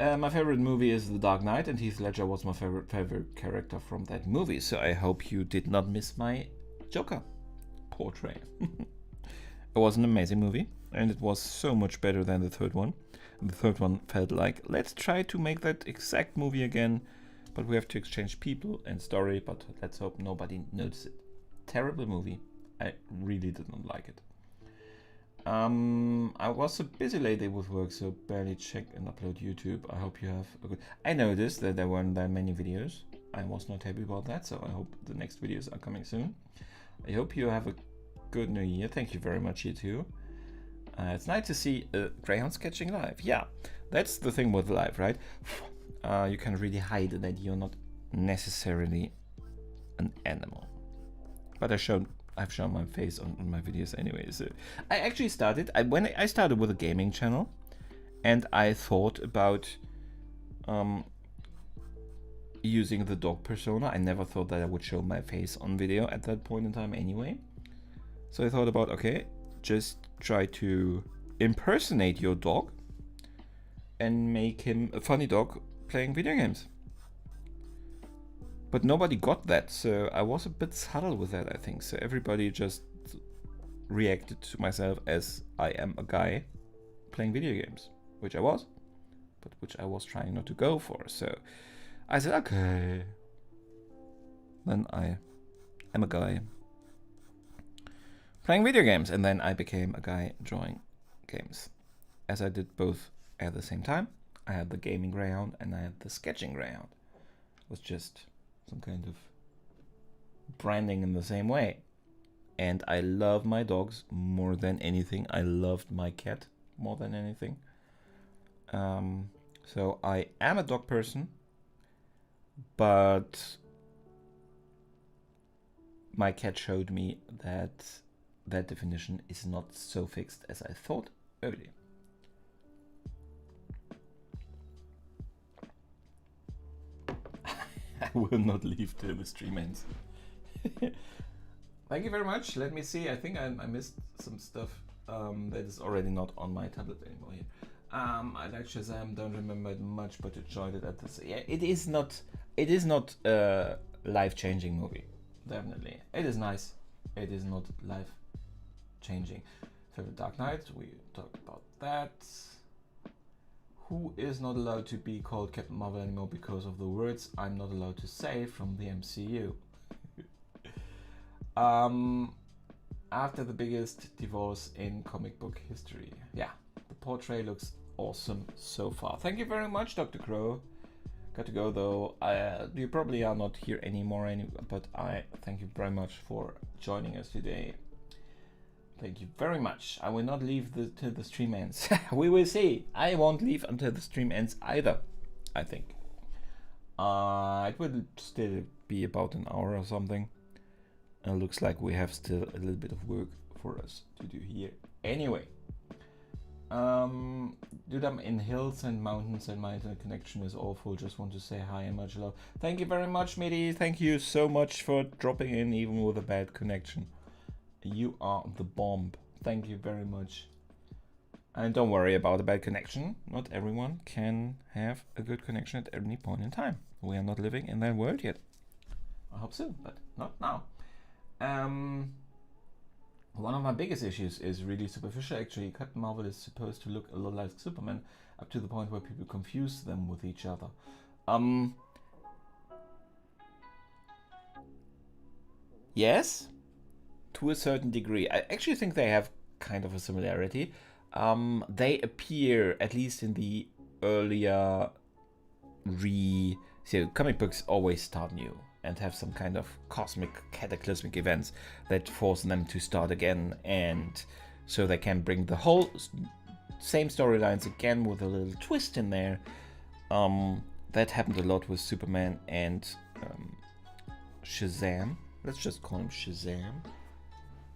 My favorite movie is The Dark Knight, and Heath Ledger was my favorite character from that movie. So I hope you did not miss my Joker portrait. It was an amazing movie, and it was so much better than the third one. And the third one felt like, let's try to make that exact movie again, but we have to exchange people and story, but let's hope nobody notices it. Terrible movie. I really did not like it. I was a busy lady with work, so barely check and upload YouTube. I hope you have a good... I noticed that there weren't that many videos. I was not happy about that, so I hope the next videos are coming soon. I hope you have a good new year. Thank you very much, you too. It's nice to see greyhound sketching live. Yeah, that's the thing with live, right? You can really hide that you're not necessarily an animal. But I've shown my face on my videos anyway. So I actually started. I started with a gaming channel, and I thought about using the dog persona. I never thought that I would show my face on video at that point in time anyway. So I thought about, okay, just try to impersonate your dog and make him a funny dog playing video games. But nobody got that, so I was a bit subtle with that, I think. So everybody just reacted to myself as I am a guy playing video games, which I was, but which I was trying not to go for. So I said, okay, then I am a guy playing video games, and then I became a guy drawing games. As I did both at the same time. I had the gaming greyhound and I had the sketching greyhound. It was just some kind of branding in the same way. And I love my dogs more than anything. I loved my cat more than anything. So I am a dog person, but my cat showed me that that definition is not so fixed as I thought earlier. I will not leave till the stream ends. Thank you very much. Let me see. I think I missed some stuff that is already not on my tablet anymore here. I like Shazam. Don't remember it much, but enjoyed it at this. Yeah, it is not. It is not a life-changing movie. Definitely, it is nice. It is not life-changing. Favorite Dark Knight. We talked about that. Who is not allowed to be called Captain Marvel anymore because of the words I'm not allowed to say from the MCU? After the biggest divorce in comic book history. Yeah, the portrait looks awesome so far. Thank you very much, Dr. Crow. Got to go though. You probably are not here anymore, but I thank you very much for joining us today. Thank you very much. I will not leave till the stream ends. We will see. I won't leave until the stream ends either, I think. It will still be about an hour or something. It looks like we have still a little bit of work for us to do here. Anyway, do them in hills and mountains, and my internet connection is awful. Just want to say hi and much love. Thank you very much, Midi. Thank you so much for dropping in even with a bad connection. You are the bomb. Thank you very much. And don't worry about a bad connection. Not everyone can have a good connection at any point in time. We are not living in that world yet. I hope so, but not now. One of my biggest issues is really superficial. Actually, Captain Marvel is supposed to look a lot like Superman, up to the point where people confuse them with each other. Yes, to a certain degree. I actually think they have kind of a similarity. They appear, at least in the earlier so comic books always start new and have some kind of cosmic, cataclysmic events that force them to start again, and so they can bring the whole same storylines again with a little twist in there. That happened a lot with Superman and Shazam. Let's just call him Shazam,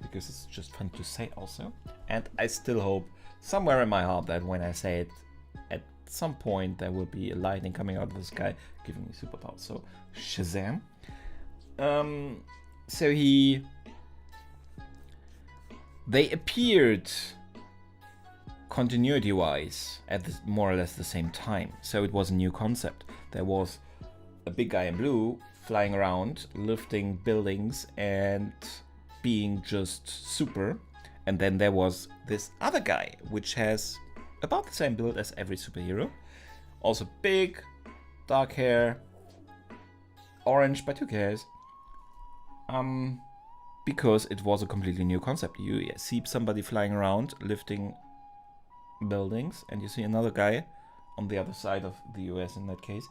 because it's just fun to say also. And I still hope somewhere in my heart that when I say it, at some point there will be a lightning coming out of the sky giving me superpowers. So Shazam. So they appeared continuity-wise at more or less the same time. So it was a new concept. There was a big guy in blue flying around, lifting buildings and being just super. And then there was this other guy, which has about the same build as every superhero. Also big, dark hair, orange, but who cares? Because it was a completely new concept. You see somebody flying around, lifting buildings, and you see another guy on the other side of the US in that case,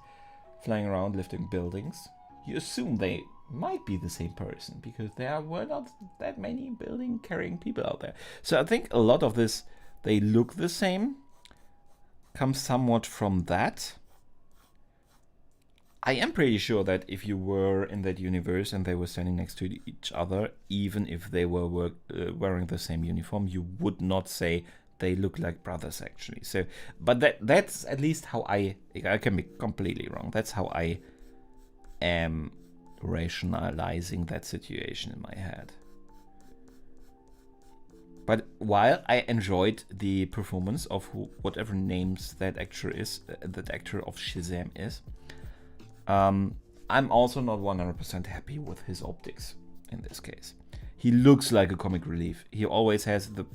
flying around, lifting buildings. You assume they might be the same person, because there were not that many building carrying people out there. So I think a lot of this, they look the same, comes somewhat from that. I am pretty sure that if you were in that universe and they were standing next to each other, even if they were wearing the same uniform, you would not say they look like brothers actually. So, but that's at least how I can be completely wrong. That's how I am rationalizing that situation in my head. But while I enjoyed the performance of whatever names that actor is, that actor of Shazam is, I'm also not 100% happy with his optics in this case. He looks like a comic relief. He always has the...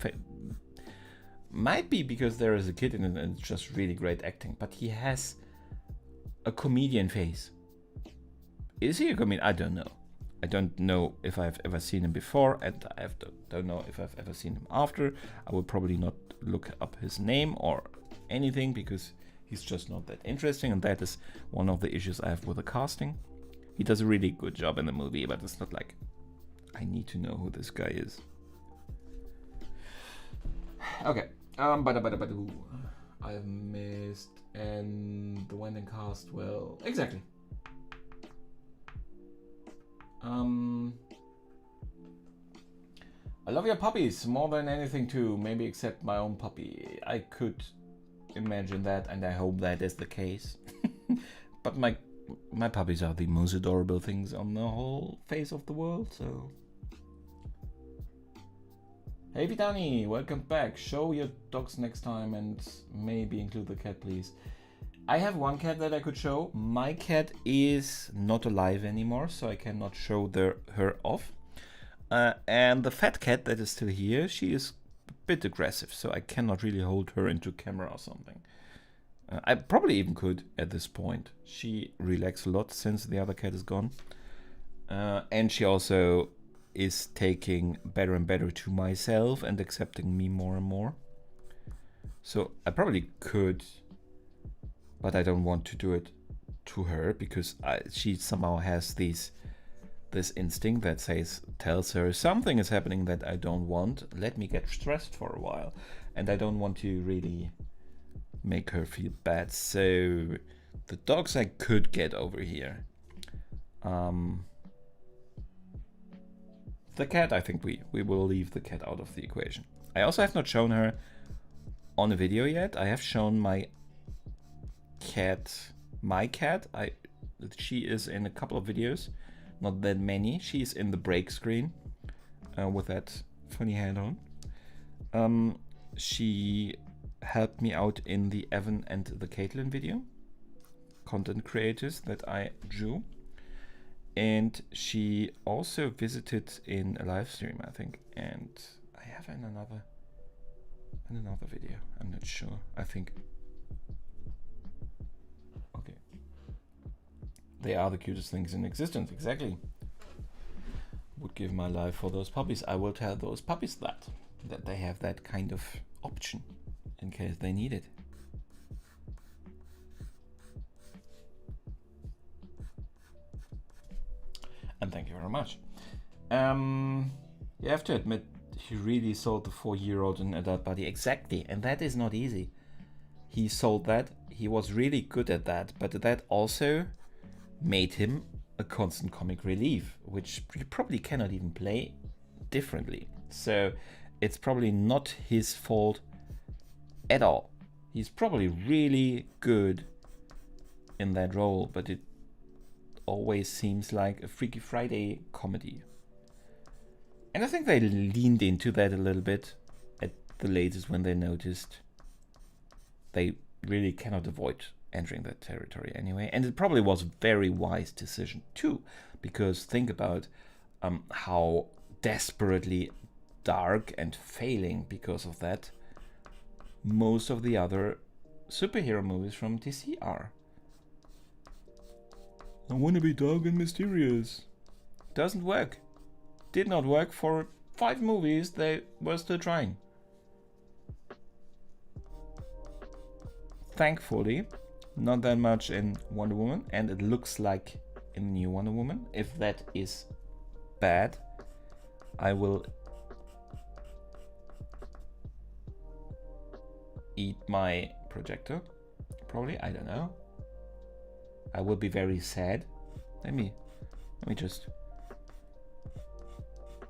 Might be because there is a kid in it and it's just really great acting, but he has a comedian face. Is he a comedian? I don't know. I don't know if I've ever seen him before, and I don't know if I've ever seen him after. I will probably not look up his name or anything, because he's just not that interesting, and that is one of the issues I have with the casting. He does a really good job in the movie, but it's not like I need to know who this guy is. Okay. I've missed, and the went and cast well. Exactly. I love your puppies more than anything too, maybe except my own puppy. I could imagine that, and I hope that is the case. But my puppies are the most adorable things on the whole face of the world, so... Hey Vitani, welcome back. Show your dogs next time and maybe include the cat, please. I have one cat that I could show. My cat is not alive anymore, so I cannot show her off. And the fat cat that is still here, she is a bit aggressive, so I cannot really hold her into camera or something. I probably even could at this point. She relaxed a lot since the other cat is gone. And she also is taking better and better to myself and accepting me more and more. So I probably could, but I don't want to do it to her because she somehow has this instinct that tells her something is happening that I don't want. Let me get stressed for a while, and I don't want to really make her feel bad. So the dogs I could get over here. The cat, I think we will leave the cat out of the equation. I also have not shown her on a video yet. I have shown my cat. She is in a couple of videos, not that many. She's in the break screen with that funny hat on. She helped me out in the Evan and the Caitlin video, content creators that I drew. And she also visited in a live stream, I think, and I have in another video. I'm not sure. I think. Okay. They are the cutest things in existence. Exactly. Would give my life for those puppies. I will tell those puppies that they have that kind of option in case they need it. And thank you very much. You have to admit, he really sold the 4-year-old an adult body. Exactly, and that is not easy. He sold that. He was really good at that, but that also made him a constant comic relief, which you probably cannot even play differently. So it's probably not his fault at all. He's probably really good in that role, but it always seems like a Freaky Friday comedy. And I think they leaned into that a little bit at the latest when they noticed they really cannot avoid entering that territory anyway. And it probably was a very wise decision too, because think about how desperately dark and failing because of that most of the other superhero movies from DC are. I want to be dark and mysterious. Doesn't work. Did not work for 5 movies. They were still trying. Thankfully, not that much in Wonder Woman, and it looks like in the new Wonder Woman. If that is bad, I will eat my projector. Probably, I don't know. I will be very sad. Let me just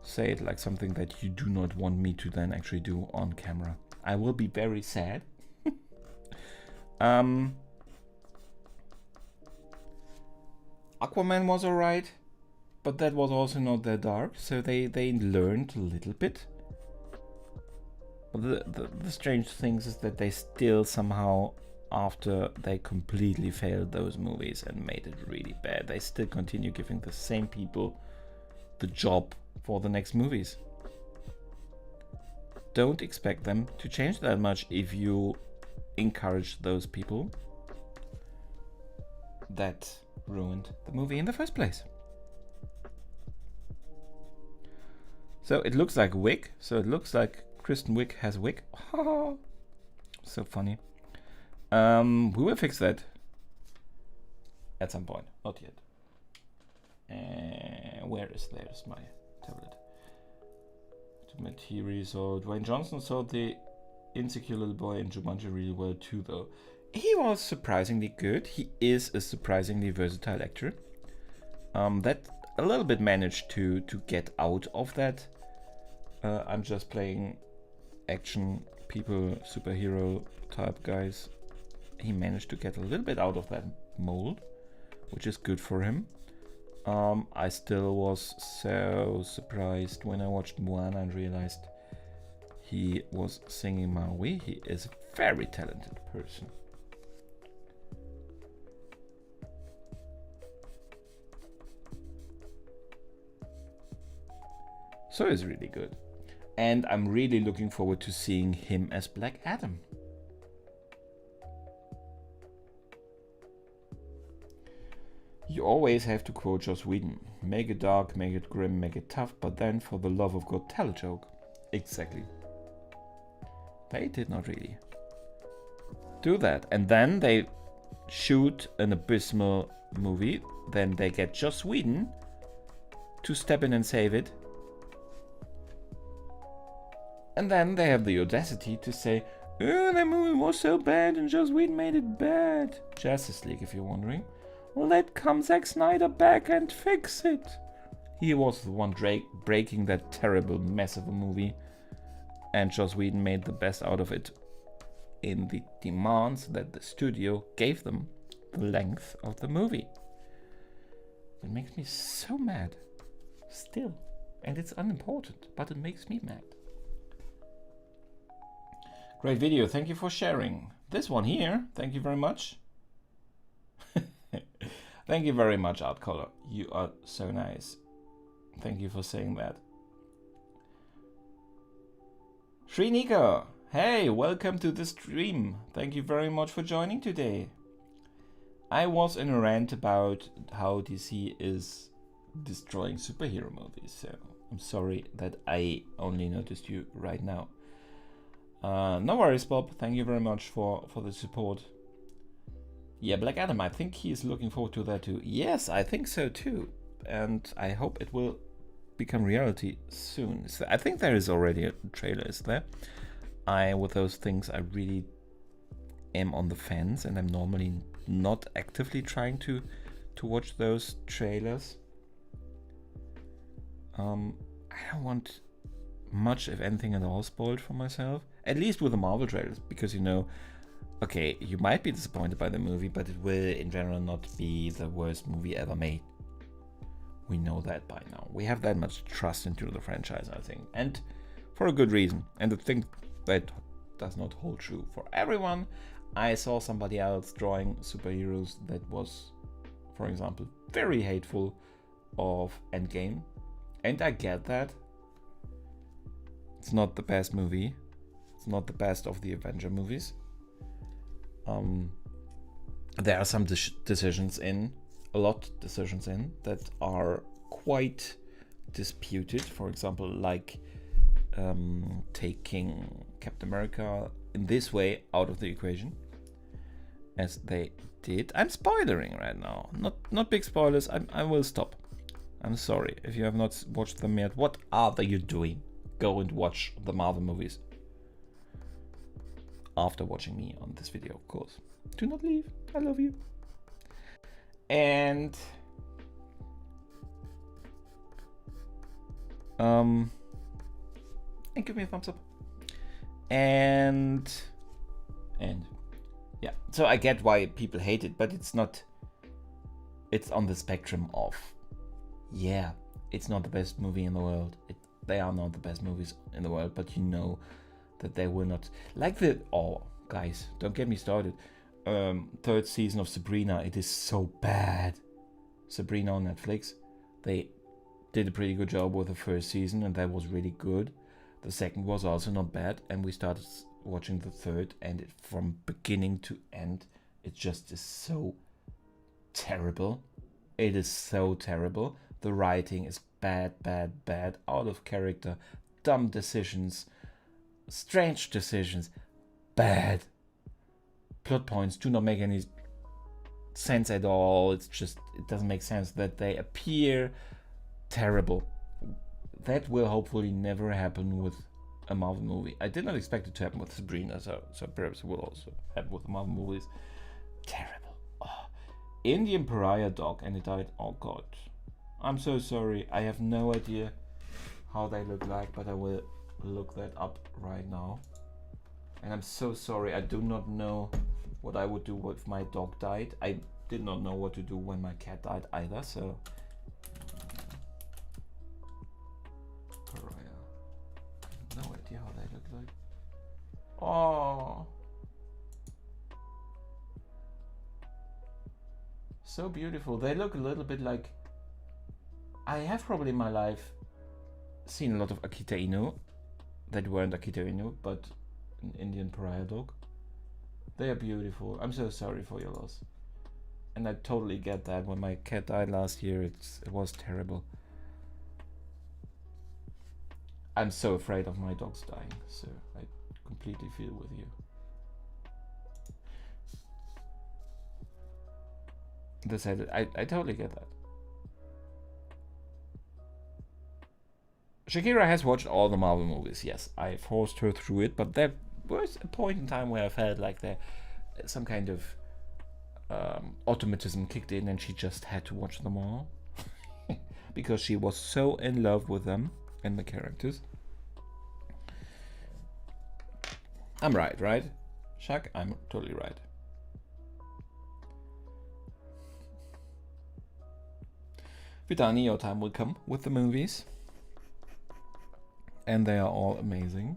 say it like something that you do not want me to then actually do on camera. I will be very sad. Aquaman was alright, but that was also not that dark, so they learned a little bit. The strange things is that they still somehow, after they completely failed those movies and made it really bad, they still continue giving the same people the job for the next movies. Don't expect them to change that much if you encourage those people that ruined the movie in the first place. So it looks like Wiig. So it looks like Kristen Wiig has Wiig. So funny. We will fix that at some point. Not yet. There's my tablet. Material. So Dwayne Johnson. So the Insecure Little Boy in Jumanji really well too, though. He was surprisingly good. He is a surprisingly versatile actor. That a little bit managed to get out of that. I'm just playing action people, superhero type guys. He managed to get a little bit out of that mold, which is good for him. I still was so surprised when I watched Moana and realized he was singing Maui. He is a very talented person. So it's really good. And I'm really looking forward to seeing him as Black Adam. You always have to quote Joss Whedon. Make it dark, make it grim, make it tough, but then for the love of God, tell a joke. Exactly. They did not really do that. And then they shoot an abysmal movie. Then they get Joss Whedon to step in and save it. And then they have the audacity to say, oh, that movie was so bad and Joss Whedon made it bad. Justice League, if you're wondering. Let come Zack Snyder back and fix it. He was the one breaking that terrible mess of a movie. And Joss Whedon made the best out of it in the demands that the studio gave them, the length of the movie. It makes me so mad. Still. And it's unimportant, but it makes me mad. Great video, thank you for sharing. This one here, thank you very much. Thank you very much, Art Color. You are so nice. Thank you for saying that. Shrinika, hey, welcome to the stream. Thank you very much for joining today. I was in a rant about how DC is destroying superhero movies, so I'm sorry that I only noticed you right now. No worries, Bob. Thank you very much for the support. Yeah, Black Adam, I think he is looking forward to that too. Yes, I think so too. And I hope it will become reality soon. So I think there is already a trailer, is there? With those things, I really am on the fence, and I'm normally not actively trying to watch those trailers. I don't want much, if anything at all, spoiled for myself. At least with the Marvel trailers, because okay, you might be disappointed by the movie, but it will in general not be the worst movie ever made. We know that by now. We have that much trust into the franchise, I think, and for a good reason. And I think that does not hold true for everyone. I saw somebody else drawing superheroes that was, for example, very hateful of Endgame, and I get that. It's not the best movie. It's not the best of the Avenger movies. There are some decisions in that are quite disputed. For example, like taking Captain America in this way out of the equation, as they did. I'm spoilering right now. Not big spoilers. I will stop. I'm sorry if you have not watched them yet. What are you doing? Go and watch the Marvel movies. After watching me on this video, of course. Do not leave. I love you. And give me a thumbs up. And yeah. So I get why people hate it, but it's not. It's on the spectrum of, yeah, it's not the best movie in the world. They are not the best movies in the world, but you know that they were not like guys, don't get me started. Third season of Sabrina, it is so bad. Sabrina on Netflix, they did a pretty good job with the first season, and that was really good. The second was also not bad, and we started watching the third, and from beginning to end, it just is so terrible. It is so terrible. The writing is bad, out of character, dumb decisions, strange decisions, bad. Plot points do not make any sense at all. It doesn't make sense that they appear terrible. That will hopefully never happen with a Marvel movie. I did not expect it to happen with Sabrina, so perhaps it will also happen with the Marvel movies. Terrible. Oh. Indian Pariah dog, and it died. Oh god. I'm so sorry. I have no idea how they look like, but I will look that up right now. And I'm so sorry. I do not know what I would do if my dog died. I did not know what to do when my cat died either, so. Pariah. No idea how they look like. Oh. So beautiful. They look a little bit like... I have probably in my life seen a lot of Akita Inu that weren't Akita Inu, but an Indian Pariah dog. They are beautiful. I'm so sorry for your loss. And I totally get that. When my cat died last year, it was terrible. I'm so afraid of my dogs dying, so I completely feel with you. I totally get that. Shakira has watched all the Marvel movies, yes. I forced her through it, but there was a point in time where I felt like some kind of automatism kicked in and she just had to watch them all. Because she was so in love with them and the characters. I'm right? Shaq, I'm totally right. Vidani, your time will come with the movies. And they are all amazing.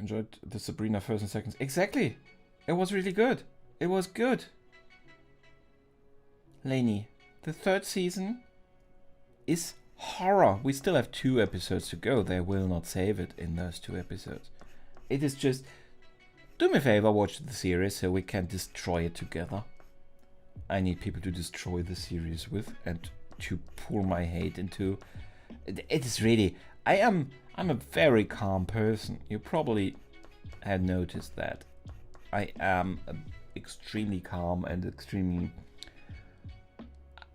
Enjoyed the Sabrina first and second. Exactly! It was really good. It was good. Lainey, the third season is horror. We still have 2 episodes to go. They will not save it in those 2 episodes. It is just... Do me a favor, watch the series so we can destroy it together. I need people to destroy the series with and to pour my hate into. It is really... I'm a very calm person. You probably had noticed that. I am extremely calm and extremely...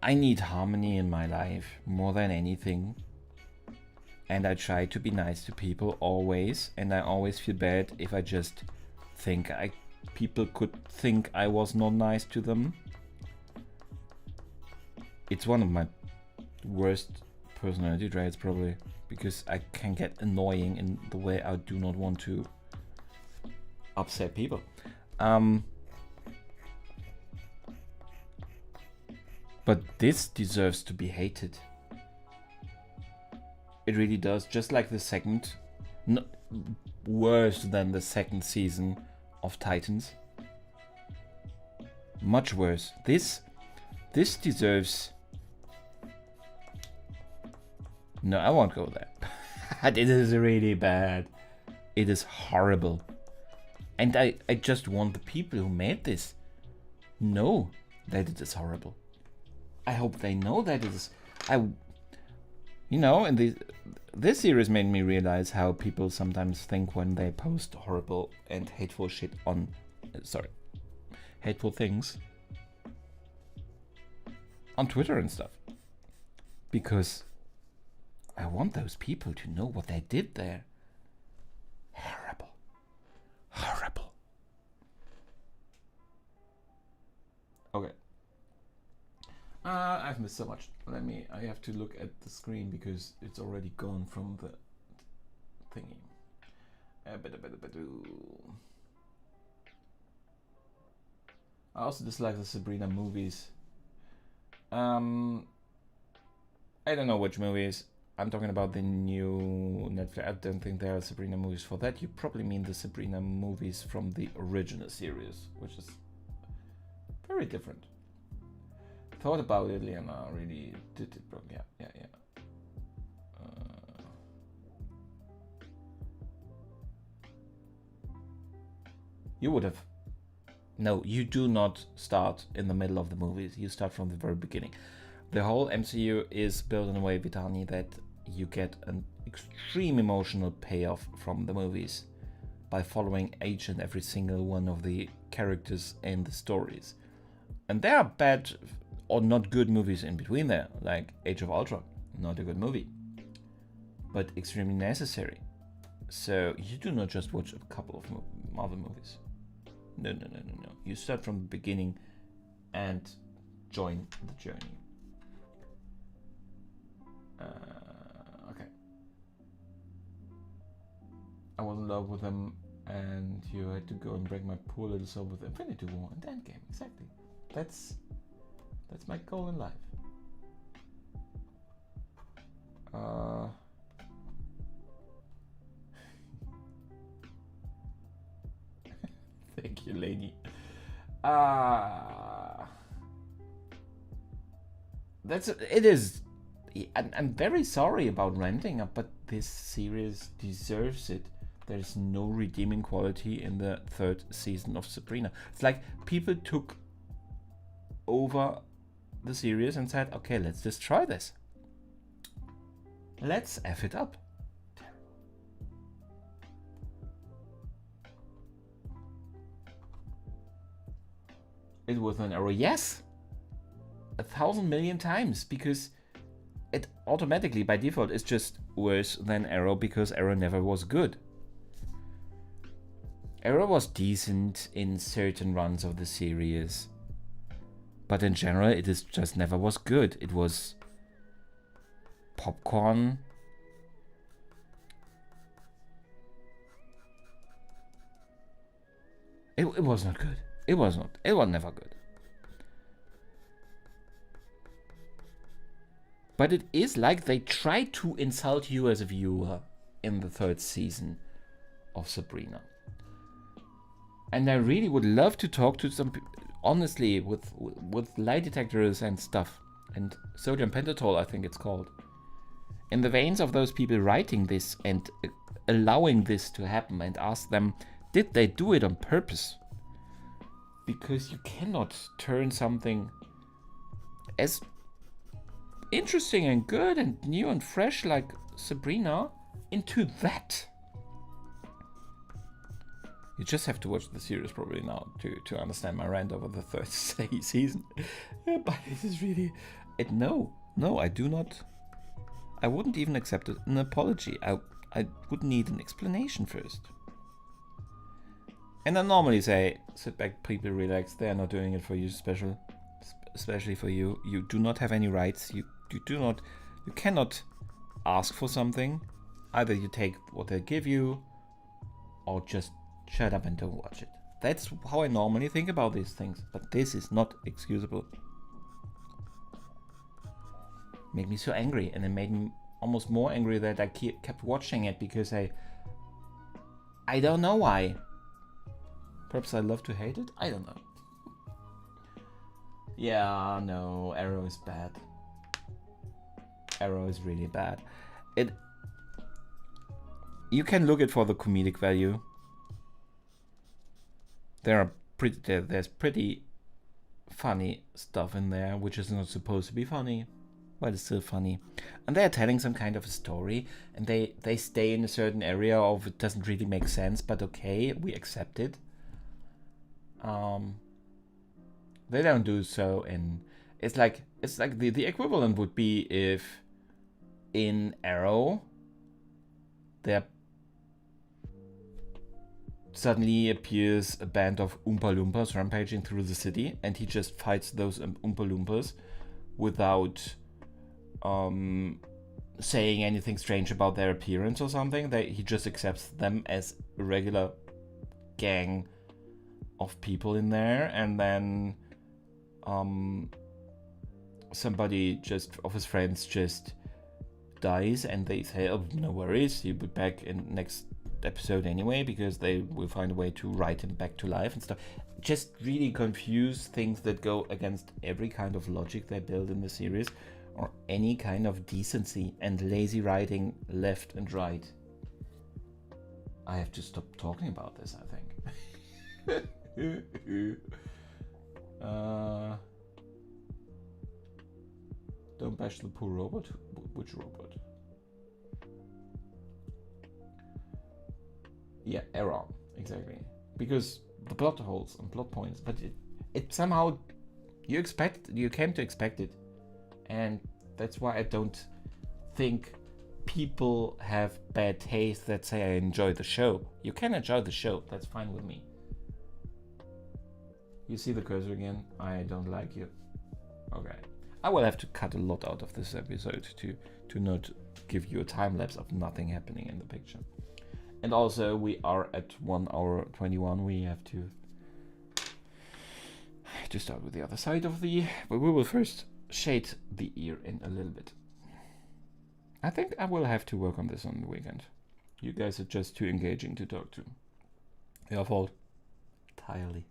I need harmony in my life more than anything. And I try to be nice to people always. And I always feel bad if I just think people could think I was not nice to them. It's one of my worst personality traits probably, because I can get annoying in the way I do not want to upset people. But this deserves to be hated. It really does, just like the second, worse than the second season of Titans. Much worse. This deserves... No, I won't go there. It is really bad. It is horrible. And I just want the people who made this know that it is horrible. I hope they know that it is... You know, and this series made me realize how people sometimes think when they post horrible and hateful shit on... hateful things on Twitter and stuff. Because I want those people to know what they did there. Horrible. Horrible. Okay. I've missed so much. I have to look at the screen because it's already gone from the thingy. I also dislike the Sabrina movies. I don't know which movies. I'm talking about the new Netflix. I don't think there are Sabrina movies for that. You probably mean the Sabrina movies from the original series, which is very different. Thought about it, Liana. Really did it, bro. Yeah. You would have. No, you do not start in the middle of the movies. You start from the very beginning. The whole MCU is built in a way, Vitani, that you get an extreme emotional payoff from the movies. by following each and every single one of the characters in the stories. And there are bad or not good movies in between there, like Age of Ultron, not a good movie, but extremely necessary. So you do not just watch a couple of Marvel movies. No. You start from the beginning and join the journey. Okay. I was in love with him, and you had to go and break my poor little soul with Infinity War and Endgame. Exactly. That's my goal in life. Thank you, lady. It is. I'm very sorry about renting up, but this series deserves it. There's no redeeming quality in the 3rd season of Sabrina. It's like people took over the series and said, okay, let's just try this. Let's F it up. It was an error. Yes, 1,000 million times, because it automatically by default is just worse than Arrow, because Arrow never was good. Arrow was decent in certain runs of the series, but in general it is just never was good. It was popcorn. It was not good. It was never good. But it is like they tried to insult you as a viewer in the 3rd season of Sabrina. And I really would love to talk to some people, honestly, with lie detectors and stuff, and sodium pentothal, I think it's called, in the veins of those people writing this and allowing this to happen, and ask them, did they do it on purpose? Because you cannot turn something as interesting and good and new and fresh like Sabrina into that. You just have to watch the series probably now to understand my rant over the 3rd season. Yeah, but it is really... No, I do not... I wouldn't even accept an apology. I would need an explanation first. And I normally say, sit back, people, relax. They are not doing it for you especially for you. You do not have any rights. You cannot ask for something. Either you take what they give you, or just shut up and don't watch it. That's how I normally think about these things. But this is not excusable. Made me so angry, and it made me almost more angry that I kept watching it, because I don't know why. Perhaps I love to hate it? I don't know. Yeah, no, Arrow is bad. Arrow is really bad. You can look it for the comedic value. There's pretty funny stuff in there, which is not supposed to be funny, but it's still funny. And they're telling some kind of a story, and they stay in a certain area of it doesn't really make sense, but okay, we accept it. They don't do so in... It's like the equivalent would be if in Arrow there suddenly appears a band of Oompa Loompas rampaging through the city, and he just fights those Oompa Loompas without saying anything strange about their appearance or something. He just accepts them as a regular gang of people in there, and then somebody just of his friends just dies, and they say, oh, no worries, he'll be back in next episode anyway, because they will find a way to write him back to life and stuff. Just really confuse things that go against every kind of logic they build in the series, or any kind of decency, and lazy writing left and right. I have to stop talking about this, I think. Don't bash the poor robot. Which robot? Yeah, Arrow. exactly. Because the plot holes and plot points, but it somehow you came to expect it, and that's why I don't think people have bad taste that say I enjoy the show. You can enjoy the show, that's fine with me. You see the cursor again? I don't like you. Okay. I will have to cut a lot out of this episode to not give you a time lapse of nothing happening in the picture. And also we are at 1 hour 21. We have to start with the other side of the, but we will first shade the ear in a little bit. I think I will have to work on this on the weekend. You guys are just too engaging to talk to. Your fault. Entirely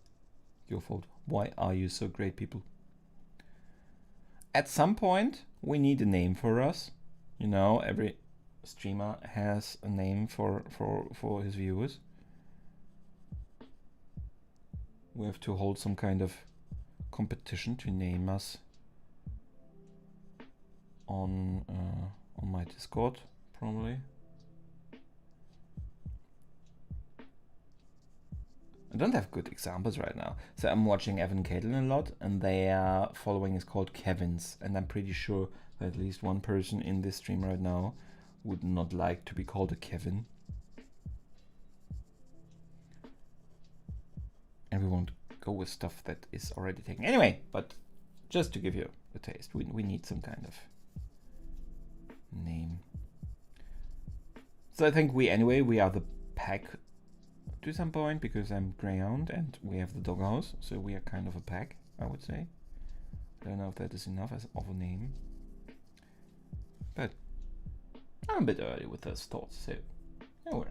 your fault. Why are you so great, people? At some point, we need a name for us. You know, every streamer has a name for his viewers. We have to hold some kind of competition to name us on my Discord, probably. I don't have good examples right now. So I'm watching Evan Caitlin a lot, and their following is called Kevin's, and I'm pretty sure that at least one person in this stream right now would not like to be called a Kevin. And we won't go with stuff that is already taken. Anyway, but just to give you a taste, we need some kind of name. So I think we are the pack to some point, because I'm greyhound and we have the doghouse, so we are kind of a pack, I would say. I don't know if that is enough as of a name, but I'm a bit early with those thoughts, so don't worry.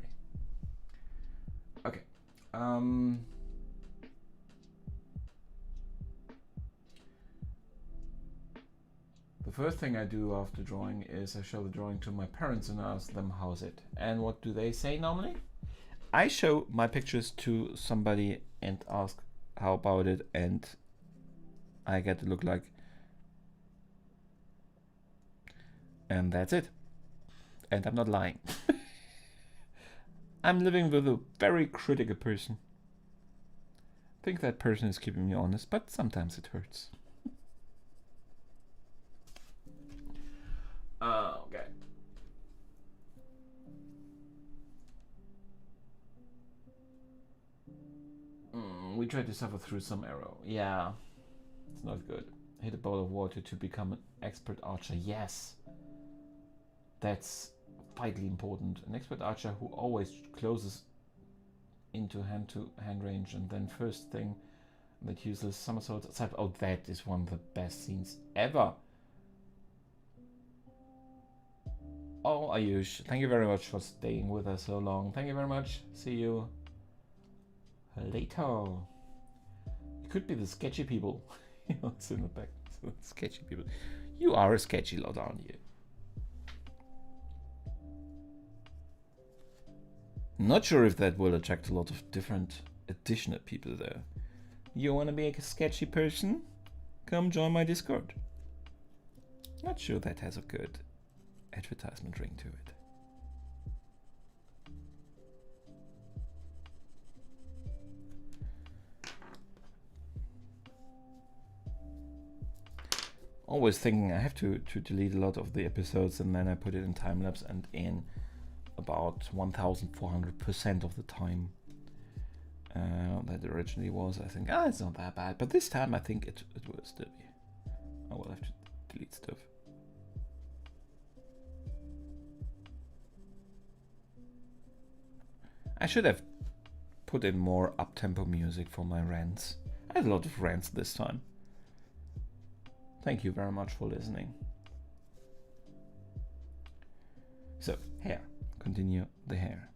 Okay. The first thing I do after drawing is I show the drawing to my parents and ask them how's it. And what do they say normally? I show my pictures to somebody and ask how about it, and I get to look like, and that's it. And I'm not lying. I'm living with a very critical person. I think that person is keeping me honest, but sometimes it hurts. Okay. We tried to suffer through some arrow. Yeah, it's not good. Hit a bowl of water to become an expert archer. Yes, that's vitally important. An expert archer who always closes into hand range, and then first thing that uses somersaults. Oh, that is one of the best scenes ever. Oh, Ayush, thank you very much for staying with us so long. Thank you very much. See you later. You could be the sketchy people. You know, it's in the back. So sketchy people. You are a sketchy lot, aren't you? Not sure if that will attract a lot of different additional people though. You wanna be a sketchy person? Come join my Discord. Not sure that has a good advertisement ring to it. Always thinking I have to delete a lot of the episodes, and then I put it in time lapse, and in about 1400% of the time that originally was, I think, it's not that bad, but this time I think it will still be. I will have to delete stuff. I should have put in more up-tempo music for my rants. I had a lot of rants this time. Thank you very much for listening. So, hair. Continue the hair.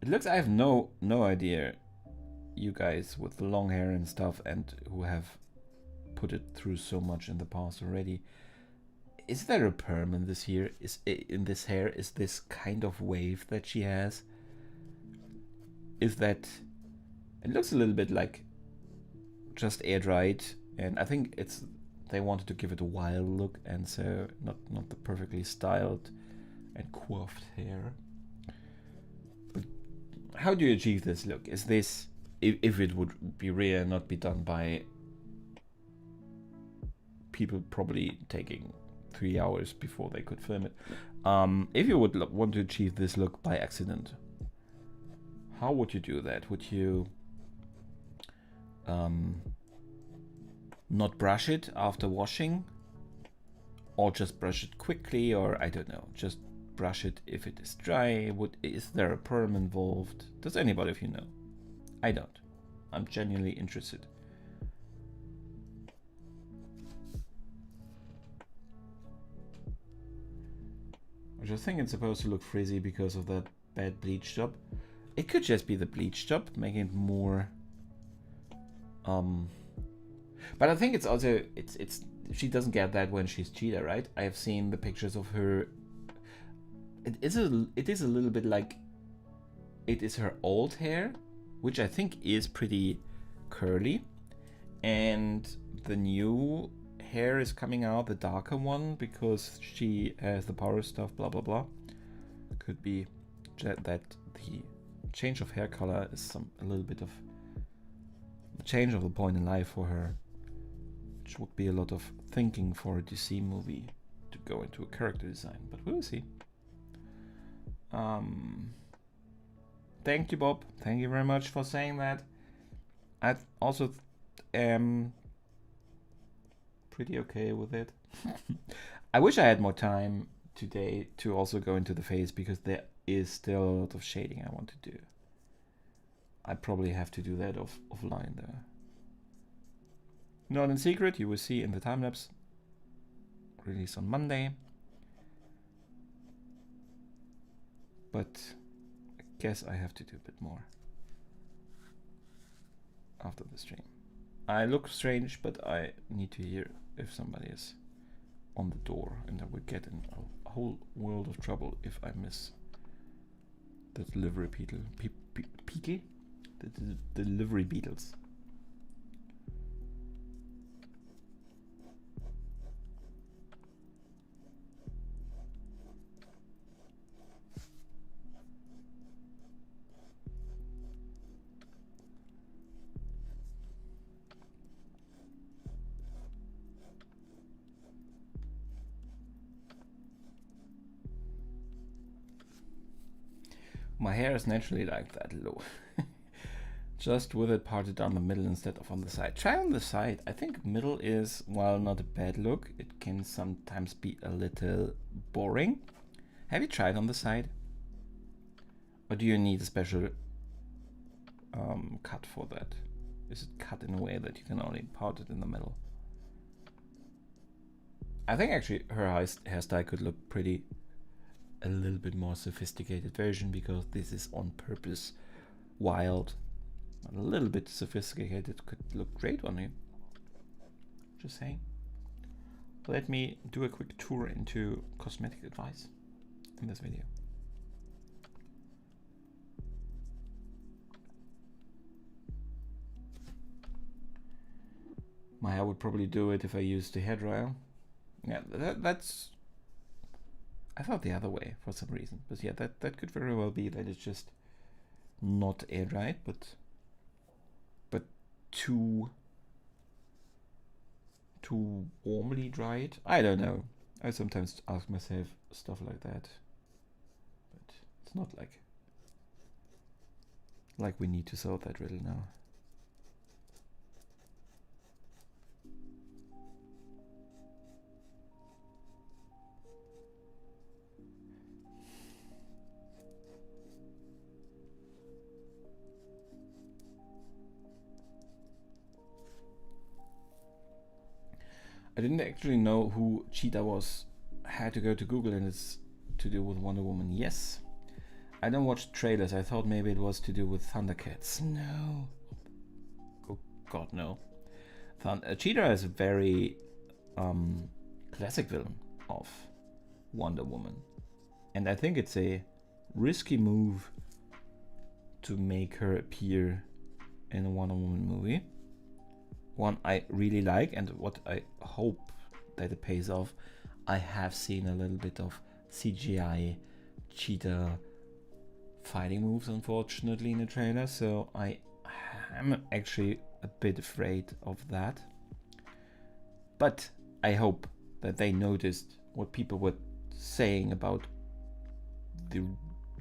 It looks, I have no idea, you guys with the long hair and stuff, and who have put it through so much in the past already. Is there a perm in this hair? In this hair? Is this kind of wave that she has? Is that? It looks a little bit like just air dried, and I think it's they wanted to give it a wild look, and so not the perfectly styled and coiffed hair. But how do you achieve this look? Is this, if it would be rare, not be done by people probably taking 3 hours before they could film it. If you would want to achieve this look by accident, how would you do that? Would you not brush it after washing, or just brush it quickly, or I don't know, just brush it if it is dry? Is there a perm involved? Does anybody of you know? I don't. I'm genuinely interested. I just think it's supposed to look frizzy because of that bad bleach job. It could just be the bleach job, making it more but I think it's also it's she doesn't get that when she's Cheetah, right? I have seen the pictures of her. It is a little bit like it is her old hair, which I think is pretty curly, and the new hair is coming out, the darker one, because she has the power stuff, blah blah blah. Could be that the change of hair color is a little bit of the change of the point in life for her, which would be a lot of thinking for a DC movie to go into a character design, but we'll see. Thank you, Bob. Thank you very much for saying that. I also am pretty okay with it. I wish I had more time today to also go into the face, because there is still a lot of shading I want to do. I probably have to do that offline though. Not in secret, you will see in the time lapse release on Monday. But I guess I have to do a bit more after the stream. I look strange, but I need to hear if somebody is on the door, and I would get in a whole world of trouble if I miss the delivery people. The delivery beetles. My hair is naturally like that low. Just with it parted down the middle instead of on the side. Try on the side. I think middle is, while not a bad look, it can sometimes be a little boring. Have you tried on the side? Or do you need a special cut for that? Is it cut in a way that you can only part it in the middle? I think actually her hairstyle could look pretty, a little bit more sophisticated version, because this is on purpose wild. A little bit sophisticated could look great on you. Just saying. Let me do a quick tour into cosmetic advice in this video. My hair would probably do it if I used the hairdryer. Yeah, that's... I thought the other way for some reason. But yeah, that could very well be that it's just not air dried, but too warmly dried. I don't know. I sometimes ask myself stuff like that, but it's not like we need to solve that riddle now. I didn't actually know who Cheetah was. I had to go to Google, and it's to do with Wonder Woman. Yes. I don't watch trailers. I thought maybe it was to do with Thundercats. No. Oh God, no. Cheetah is a very classic villain of Wonder Woman. And I think it's a risky move to make her appear in a Wonder Woman movie one I really like, and what I hope that it pays off. I have seen a little bit of CGI cheetah fighting moves, unfortunately, in the trailer, so I am actually a bit afraid of that. But I hope that they noticed what people were saying about the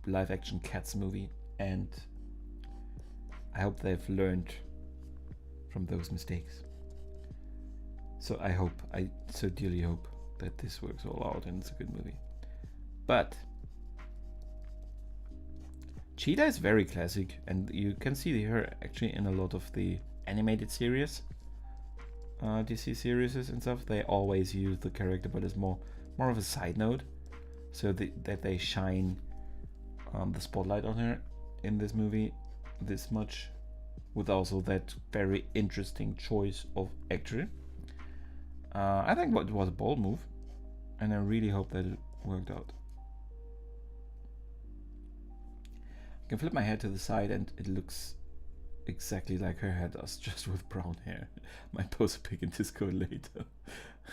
live action Cats movie, and I hope they've learned from those mistakes. So I so dearly hope that this works all out and it's a good movie. But Cheetah is very classic, and you can see her actually in a lot of the animated series, DC series and stuff. They always use the character, but it's more of a side note, so that they shine the spotlight on her in this movie this much, with also that very interesting choice of actor. I think it was a bold move, and I really hope that it worked out. I can flip my hair to the side and it looks exactly like her hair does, just with brown hair. Might post a pic in Discord later.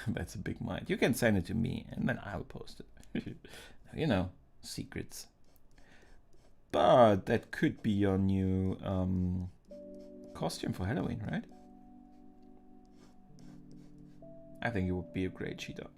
That's a big mind. You can send it to me and then I'll post it. You know, secrets. But that could be your new costume for Halloween, right? I think it would be a great cheetah.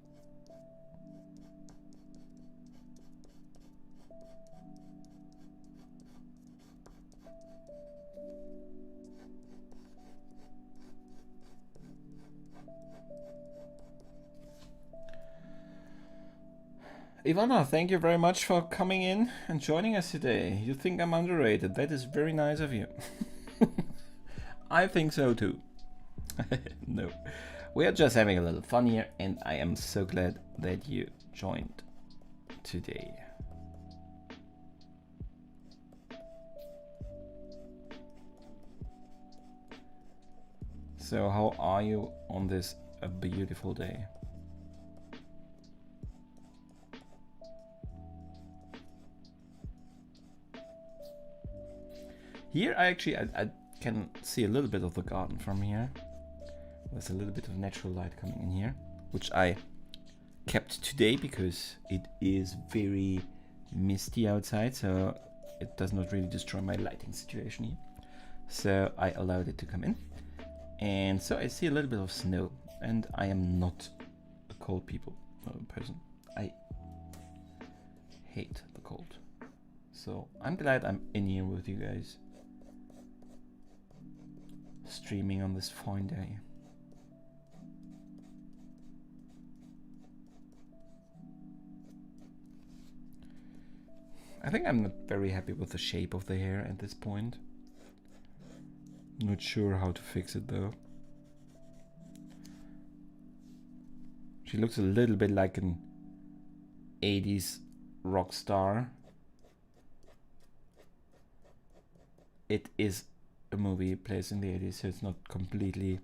Ivana, thank you very much for coming in and joining us today. You think I'm underrated? That is very nice of you. I think so too. No, we are just having a little fun here, and I am so glad that you joined today. So how are you on this beautiful day? Here I can see a little bit of the garden from here. There's a little bit of natural light coming in here, which I kept today because it is very misty outside, so it does not really destroy my lighting situation here. So I allowed it to come in. And so I see a little bit of snow, and I am not a cold person. I hate the cold. So I'm glad I'm in here with you guys, streaming on this fine day. I think I'm not very happy with the shape of the hair at this point. Not sure how to fix it though. She looks a little bit like an 80s rock star. It is a movie placed in the 80s, so it's not completely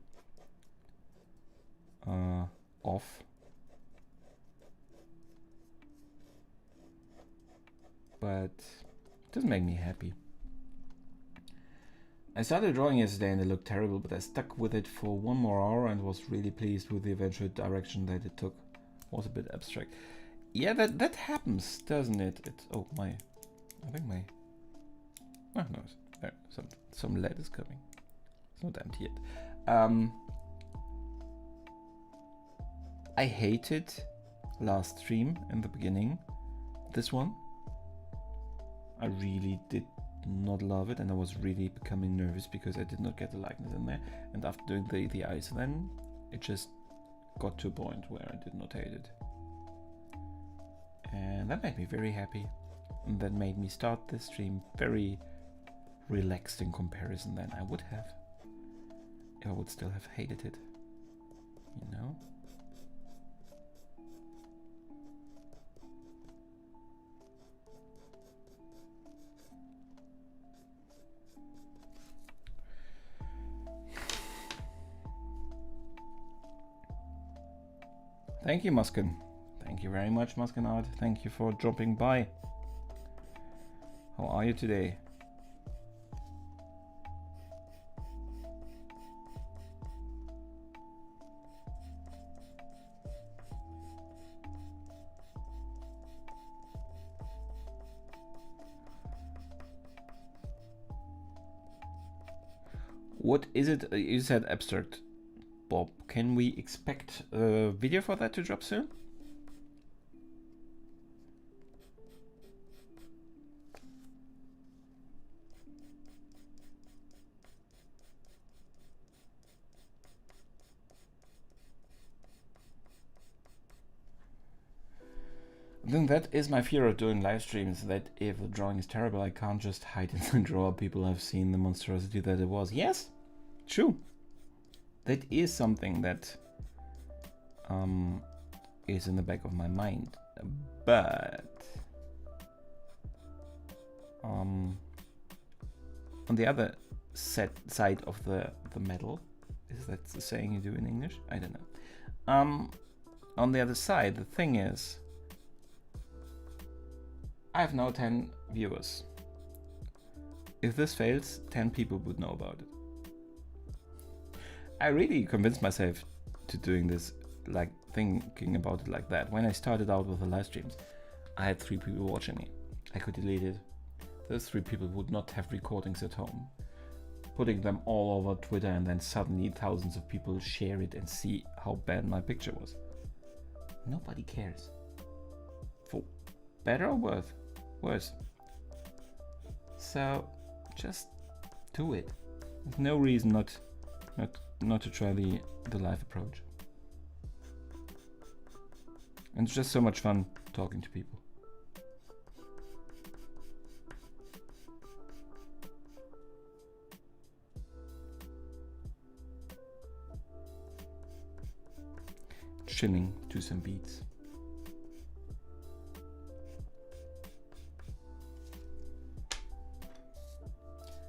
off. But it doesn't make me happy. I started drawing yesterday and it looked terrible, but I stuck with it for 1 more hour and was really pleased with the eventual direction that it took. It was a bit abstract. Yeah, that happens, doesn't it? Oh my, I think my, oh no, there, some lead is coming. It's not empty yet. I hated last stream in the beginning. This one, I really did not love it, and I was really becoming nervous because I did not get the likeness in there. And after doing the eyes, then it just got to a point where I did not hate it, and that made me very happy. And that made me start this stream very relaxed in comparison than I would have if I would still have hated it, you know. Thank you, Muskin. Thank you very much, Muskinard. Thank you for dropping by. How are you today? What is it? You said abstract, Bob. Can we expect a video for that to drop soon? Then that is my fear of doing live streams, that if the drawing is terrible, I can't just hide in the drawer. People have seen the monstrosity that it was. Yes, true. That is something that is in the back of my mind. But on the other side of the medal, is that the saying you do in English? I don't know. On the other side, the thing is, I have now 10 viewers. If this fails, 10 people would know about it. I really convinced myself to doing this, like thinking about it like that. When I started out with the live streams, I had 3 people watching me. I could delete it. Those 3 people would not have recordings at home. Putting them all over Twitter, and then suddenly thousands of people share it and see how bad my picture was. Nobody cares. For better or worse. So just do it. There's no reason not to try the live approach. And it's just so much fun talking to people. Chilling to some beats.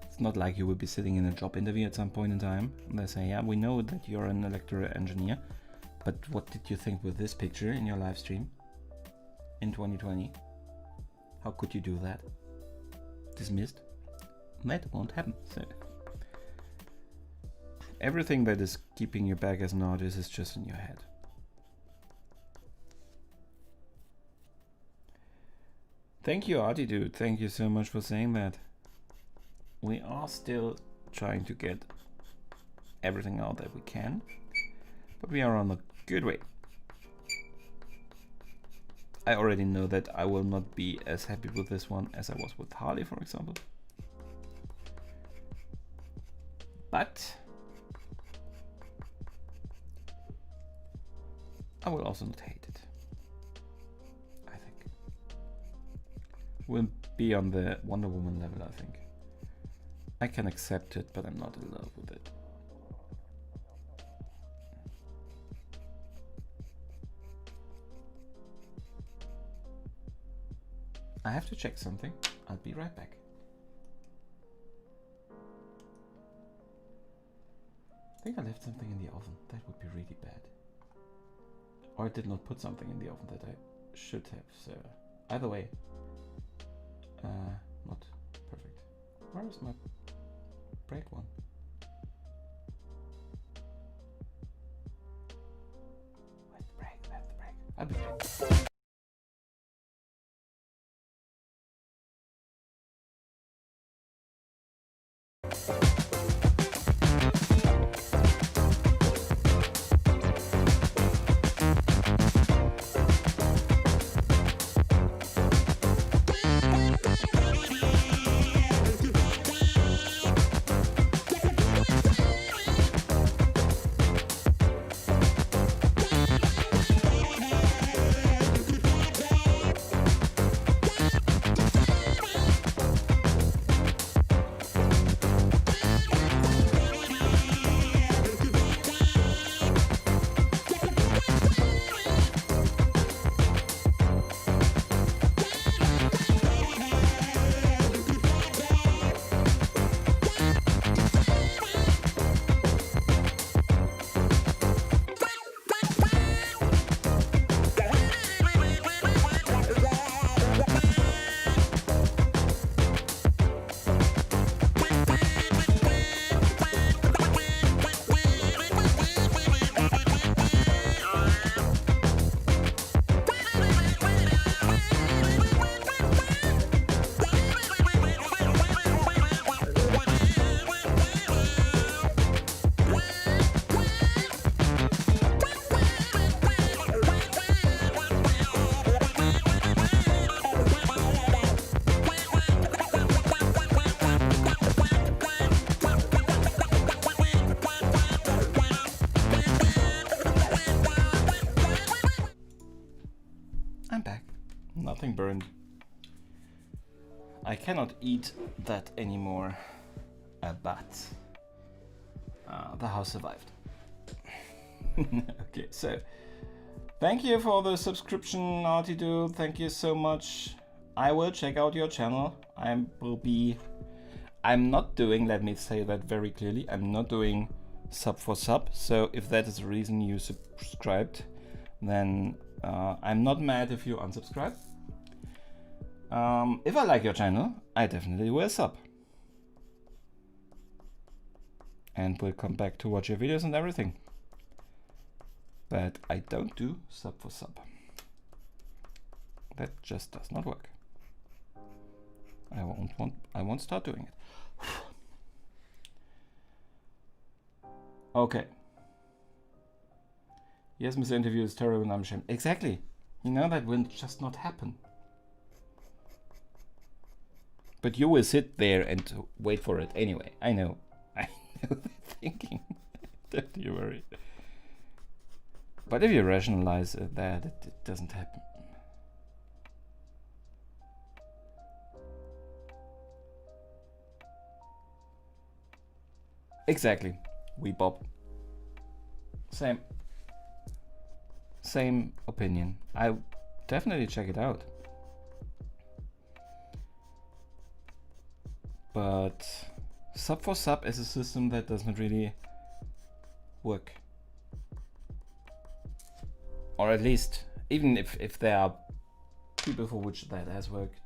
It's not like you will be sitting in a job interview at some point in time and they say, yeah, we know that you're an electrical engineer, but what did you think with this picture in your live stream in 2020? How could you do that? Dismissed? That won't happen. So everything that is keeping you back as an artist is just in your head. Thank you, Artie Dude. Thank you so much for saying that. We are still trying to get everything out that we can, but we are on a good way. I already know that I will not be as happy with this one as I was with Harley, for example. But I will also not hate it. I think we'll be on the Wonder Woman level, I think. I can accept it, but I'm not in love with it. I have to check something. I'll be right back. I think I left something in the oven. That would be really bad. Or I did not put something in the oven that I should have. So either way, not perfect. Where is my break one? Where's the break? Where's the break? I'll be back. I'm back. Nothing burned. I cannot eat that anymore, but the house survived. Okay, so thank you for the subscription, Naughty Dude. Thank you so much. I will check out your channel. I'm not doing, let me say that very clearly, I'm not doing sub for sub. So if that is the reason you subscribed, then I'm not mad if you unsubscribe. If I like your channel, I definitely will sub. And will come back to watch your videos and everything. But I don't do sub for sub. That just does not work. I won't start doing it. Okay. Yes, Mr. Interview is terrible and I'm ashamed. Exactly. You know that will just not happen. But you will sit there and wait for it anyway. I know. I know the thinking. Don't you worry. But if you rationalize that, it doesn't happen. Exactly. We Bob. Same opinion. I definitely check it out. But sub for sub is a system that doesn't really work. Or at least, even if there are people for which that has worked.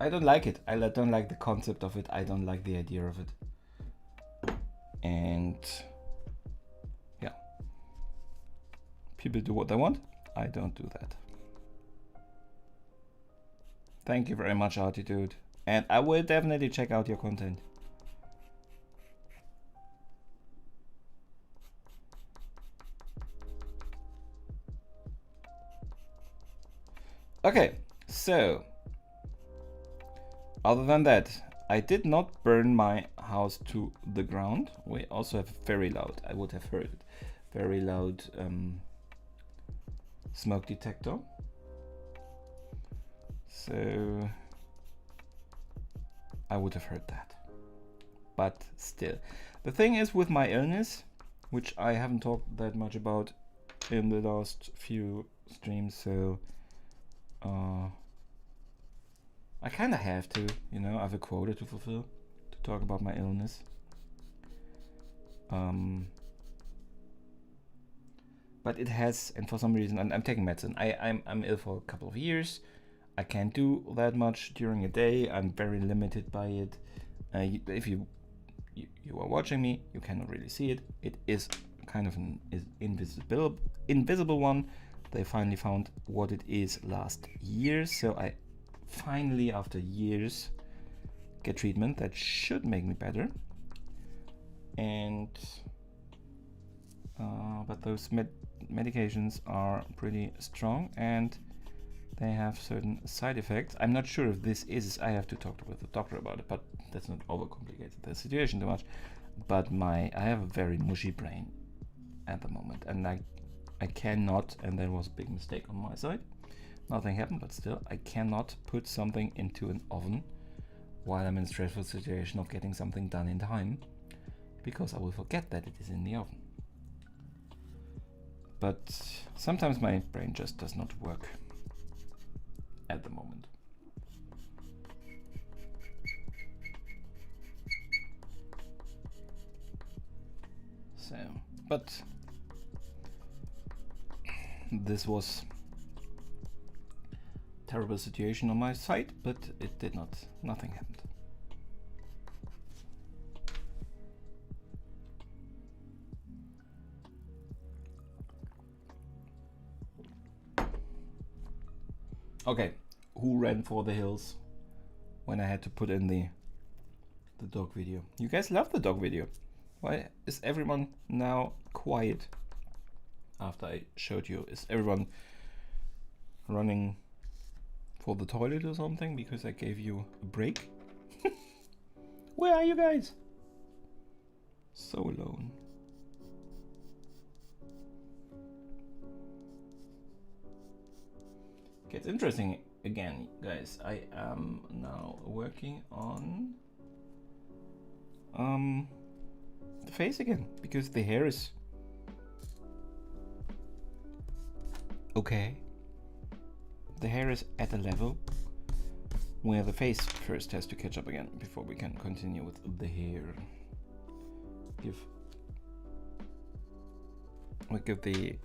I don't like it. I don't like the concept of it. I don't like the idea of it. And yeah. People do what they want. I don't do that. Thank you very much, Attitude. And I will definitely check out your content. Okay, so other than that, I did not burn my house to the ground. We also have very loud, I would have heard it, very loud smoke detector. So I would have heard that. But still, the thing is with my illness, which I haven't talked that much about in the last few streams, so I kind of have to, you know, I have a quota to fulfill to talk about my illness. But it has, and for some reason, I'm taking medicine. I'm ill for a couple of years. I can't do that much during a day. I'm very limited by it. If you are watching me, you cannot really see it. It is kind of an invisible one. They finally found what it is last year, so I finally, after years, get treatment that should make me better. And but those medications are pretty strong and they have certain side effects. I'm not sure if this is, I have to talk with the doctor about it, but that's not overcomplicate the situation too much. But I have a very mushy brain at the moment, and I cannot, and that was a big mistake on my side. Nothing happened, but still, I cannot put something into an oven while I'm in a stressful situation of getting something done in time, because I will forget that it is in the oven. But sometimes my brain just does not work at the moment. So, but this was a terrible situation on my side, but it did not, nothing happened. Okay, who ran for the hills when I had to put in the dog video? You guys love the dog video. Why is everyone now quiet after I showed you? Is everyone running for the toilet or something because I gave you a break? Where are you guys? So alone. gets interesting again, guys. I am now working on the face again, because the hair is okay. The hair is at a level where the face first has to catch up again before we can continue with the hair. We give the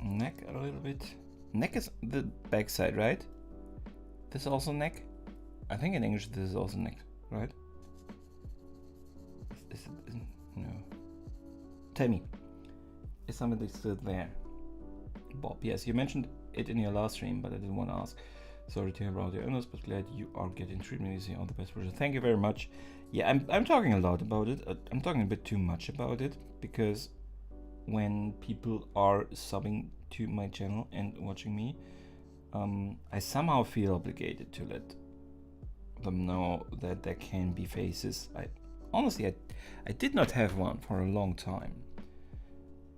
neck a little bit. Neck is the back side, right? This is also neck? I think in English this is also neck, right? Is it, no. Tell me, is somebody still there? Bob, yes, you mentioned it in your last stream, but I didn't want to ask. Sorry to hear about your illness, but glad you are getting treatment. You see all the best wishes. Thank you very much. Yeah, I'm talking a lot about it. I'm talking a bit too much about it, because when people are subbing to my channel and watching me, I somehow feel obligated to let them know that there can be faces. Honestly, I did not have one for a long time,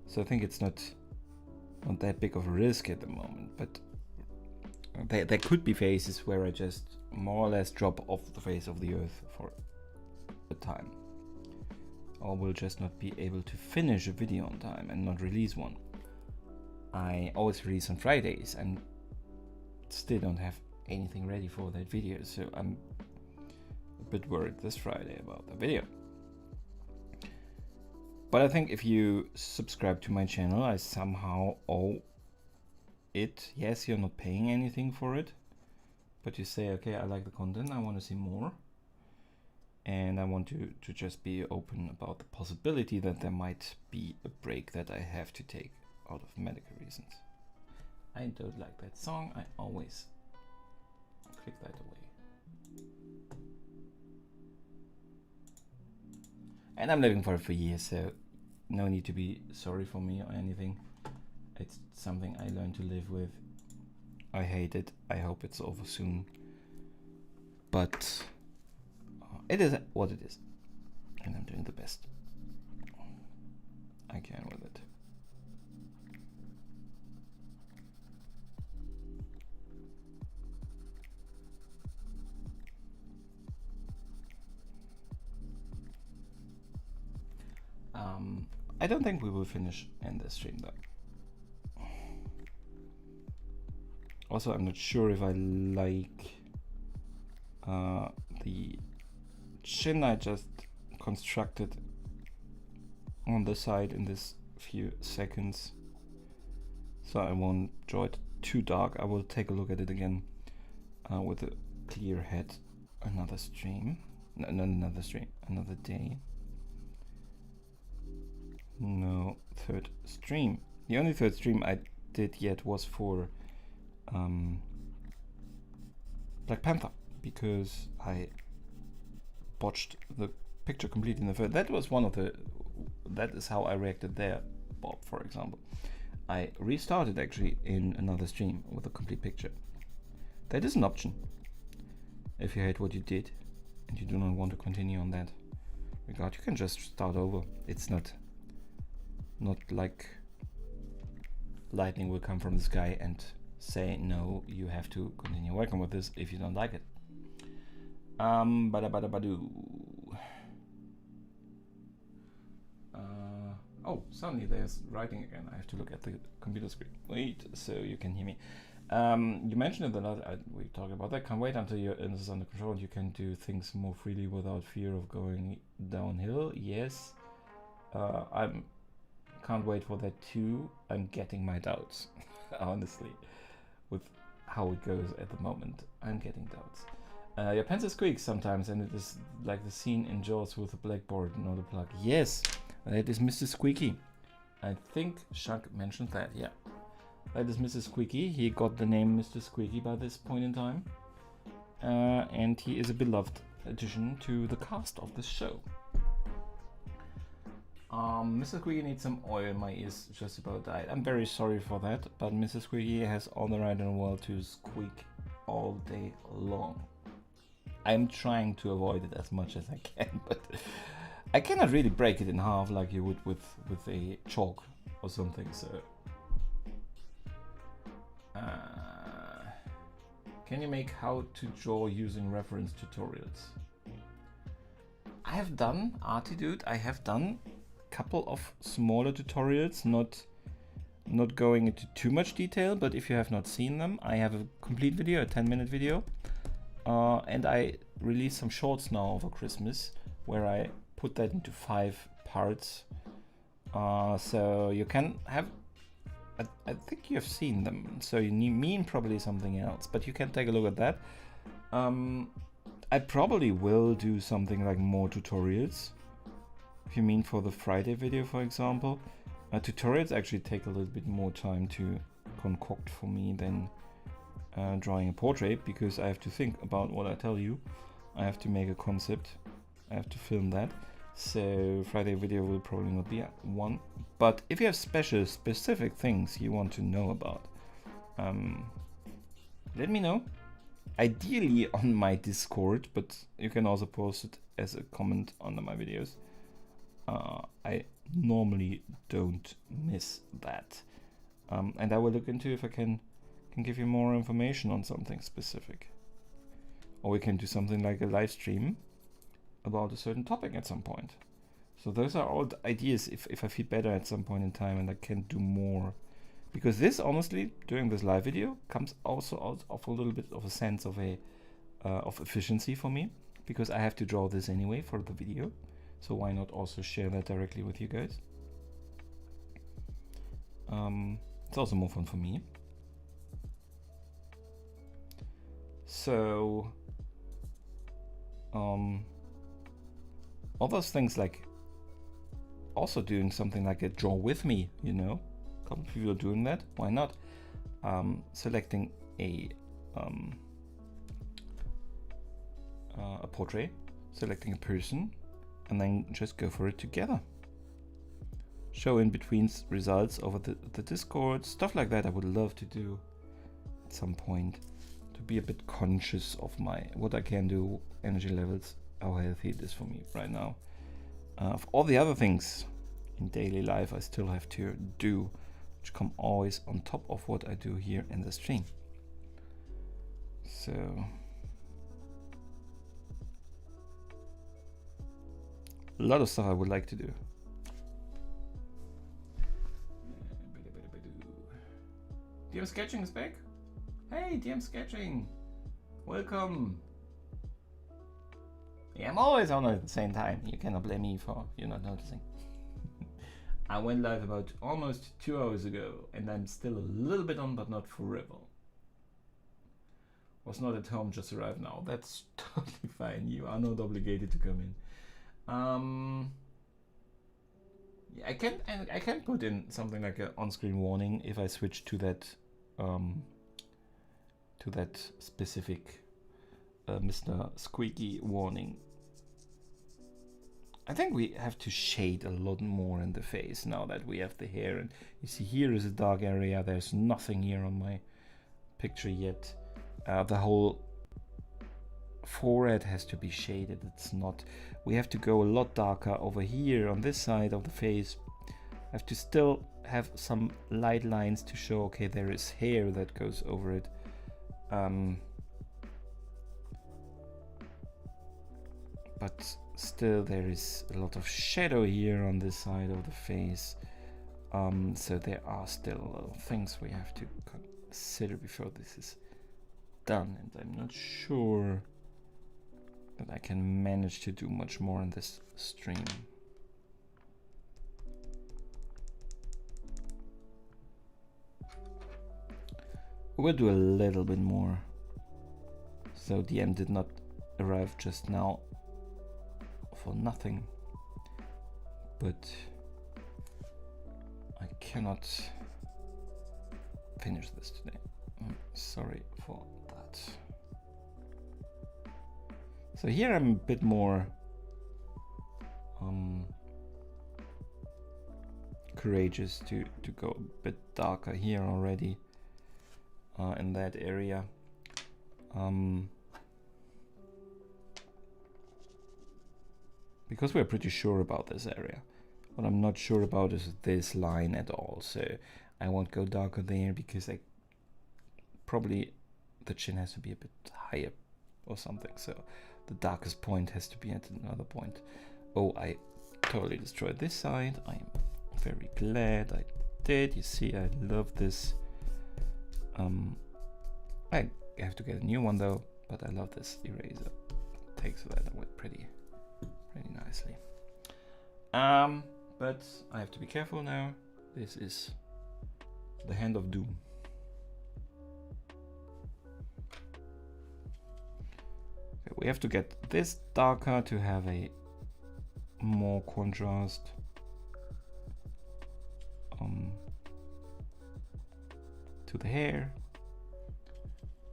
so I think it's not that big of a risk at the moment, but there could be phases where I just more or less drop off the face of the earth for a time, or will just not be able to finish a video on time and not release one. I always release on Fridays and still don't have anything ready for that video, so I'm a bit worried this Friday about the video. But I think if you subscribe to my channel, I somehow owe it. Yes, you're not paying anything for it, but you say, okay, I like the content, I want to see more, and I want to just be open about the possibility that there might be a break that I have to take out of medical reasons. I don't like that song, I always click that away. And I'm living for it for years, so no need to be sorry for me or anything. It's something I learned to live with. I hate it. I hope it's over soon. But it is what it is. And I'm doing the best I can with it. I don't think we will finish in this stream though. Also, I'm not sure if I like the chin I just constructed on the side in this few seconds, so I won't draw it too dark. I will take a look at it again with a clear head another stream. No, not another stream, another day. No, third stream. The only third stream I did yet was for Black Panther, because I botched the picture completely in the third. That was one of the, that is how I reacted there, Bob, for example. I restarted actually in another stream with a complete picture. That is an option. If you hate what you did and you do not want to continue on that regard, you can just start over. It's not like lightning will come from the sky and say no, you have to continue working with this if you don't like it. Oh, suddenly there's writing again. I have to look at the computer screen. Wait, so you can hear me. You mentioned it a lot. We talked about that. Can't wait until your illness is under control and you can do things more freely without fear of going downhill. Yes, can't wait for that too. I'm getting my doubts, honestly, with how it goes at the moment. I'm getting doubts. Your pencil squeaks sometimes, and it is like the scene in Jaws with the blackboard, not a plug. Yes, that is Mr. Squeaky. I think Shaq mentioned that, yeah. That is Mr. Squeaky. He got the name Mr. Squeaky by this point in time. And he is a beloved addition to the cast of this show. Mr. Squeaky needs some oil. My ears just about died. I'm very sorry for that, but Mr. Squeaky has all the right in the world to squeak all day long. I'm trying to avoid it as much as I can, but I cannot really break it in half like you would with a chalk or something, so Can you make how to draw using reference tutorials? I have done, Artidude, I have done a couple of smaller tutorials, not going into too much detail, but if you have not seen them, I have a complete video, a 10-minute video, and I released some shorts now over Christmas where I put that into 5 parts. So you can have, I think you have seen them, so you mean probably something else, but you can take a look at that. I probably will do something like more tutorials, if you mean for the Friday video, for example. Tutorials actually take a little bit more time to concoct for me than drawing a portrait, because I have to think about what I tell you. I have to make a concept, I have to film that. So Friday video will probably not be one, but if you have specific things you want to know about, let me know. Ideally on my Discord, but you can also post it as a comment under my videos. I normally don't miss that, and I will look into if I can give you more information on something specific, or we can do something like a live stream about a certain topic at some point. So those are all the ideas if I feel better at some point in time and I can do more, because this, honestly, doing this live video comes also out of a little bit of a sense of of efficiency for me, because I have to draw this anyway for the video, so why not also share that directly with you guys. It's also more fun for me. So all those things, like also doing something like a draw with me, you know, a couple of people are doing that, why not? Selecting a portrait, selecting a person, and then just go for it together. Show in between results over the Discord, stuff like that I would love to do at some point, to be a bit conscious of what I can do, energy levels, how healthy it is for me right now. Of all the other things in daily life I still have to do, which come always on top of what I do here in the stream. So a lot of stuff I would like to do. DM Sketching is back. Hey, DM Sketching, welcome. Yeah, I'm always on at the same time. You cannot blame me for you not noticing. I went live about almost 2 hours ago, and I'm still a little bit on, but not forever. Was not at home, just arrived now. That's totally fine. You are not obligated to come in. Yeah, I can put in something like an on-screen warning if I switch to that specific Mr. Squeaky warning. I think we have to shade a lot more in the face now that we have the hair, and you see here is a dark area. There's nothing here on my picture yet. The whole forehead has to be shaded. It's not. We have to go a lot darker over here on this side of the face. I have to still have some light lines to show, okay, there is hair that goes over it. But still there is a lot of shadow here on this side of the face. So there are still things we have to consider before this is done, and I'm not sure that I can manage to do much more in this stream. We'll do a little bit more. So DM did not arrive just now for nothing, but I cannot finish this today. I'm sorry for that. So here I'm a bit more courageous to go a bit darker here already in that area. Because we're pretty sure about this area. What I'm not sure about is this line at all, so I won't go darker there because I probably the chin has to be a bit higher or something. So the darkest point has to be at another point. Oh, I totally destroyed this side. I'm very glad I did. You see, I love this. I have to get a new one though, but I love this eraser. It takes that away pretty nicely. But I have to be careful now. This is the hand of doom. Okay, we have to get this darker to have a more contrast. To the hair.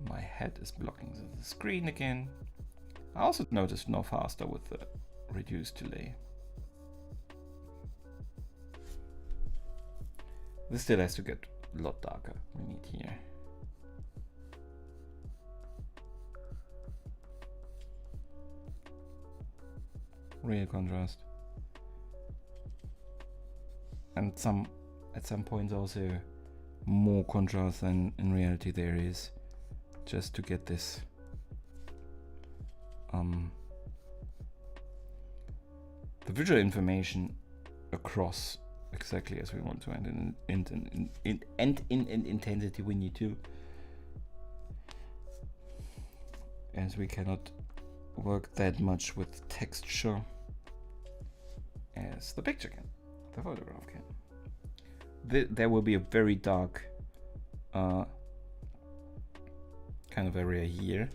My head is blocking the screen again. I also noticed no faster with the reduced delay. This still has to get a lot darker. We need here. Real contrast. And at some points also more contrast than in reality there is, just to get this the visual information across exactly as we want to, and in intensity we need to, as we cannot work that much with texture as the picture can, the photograph can. There will be a very dark kind of area here,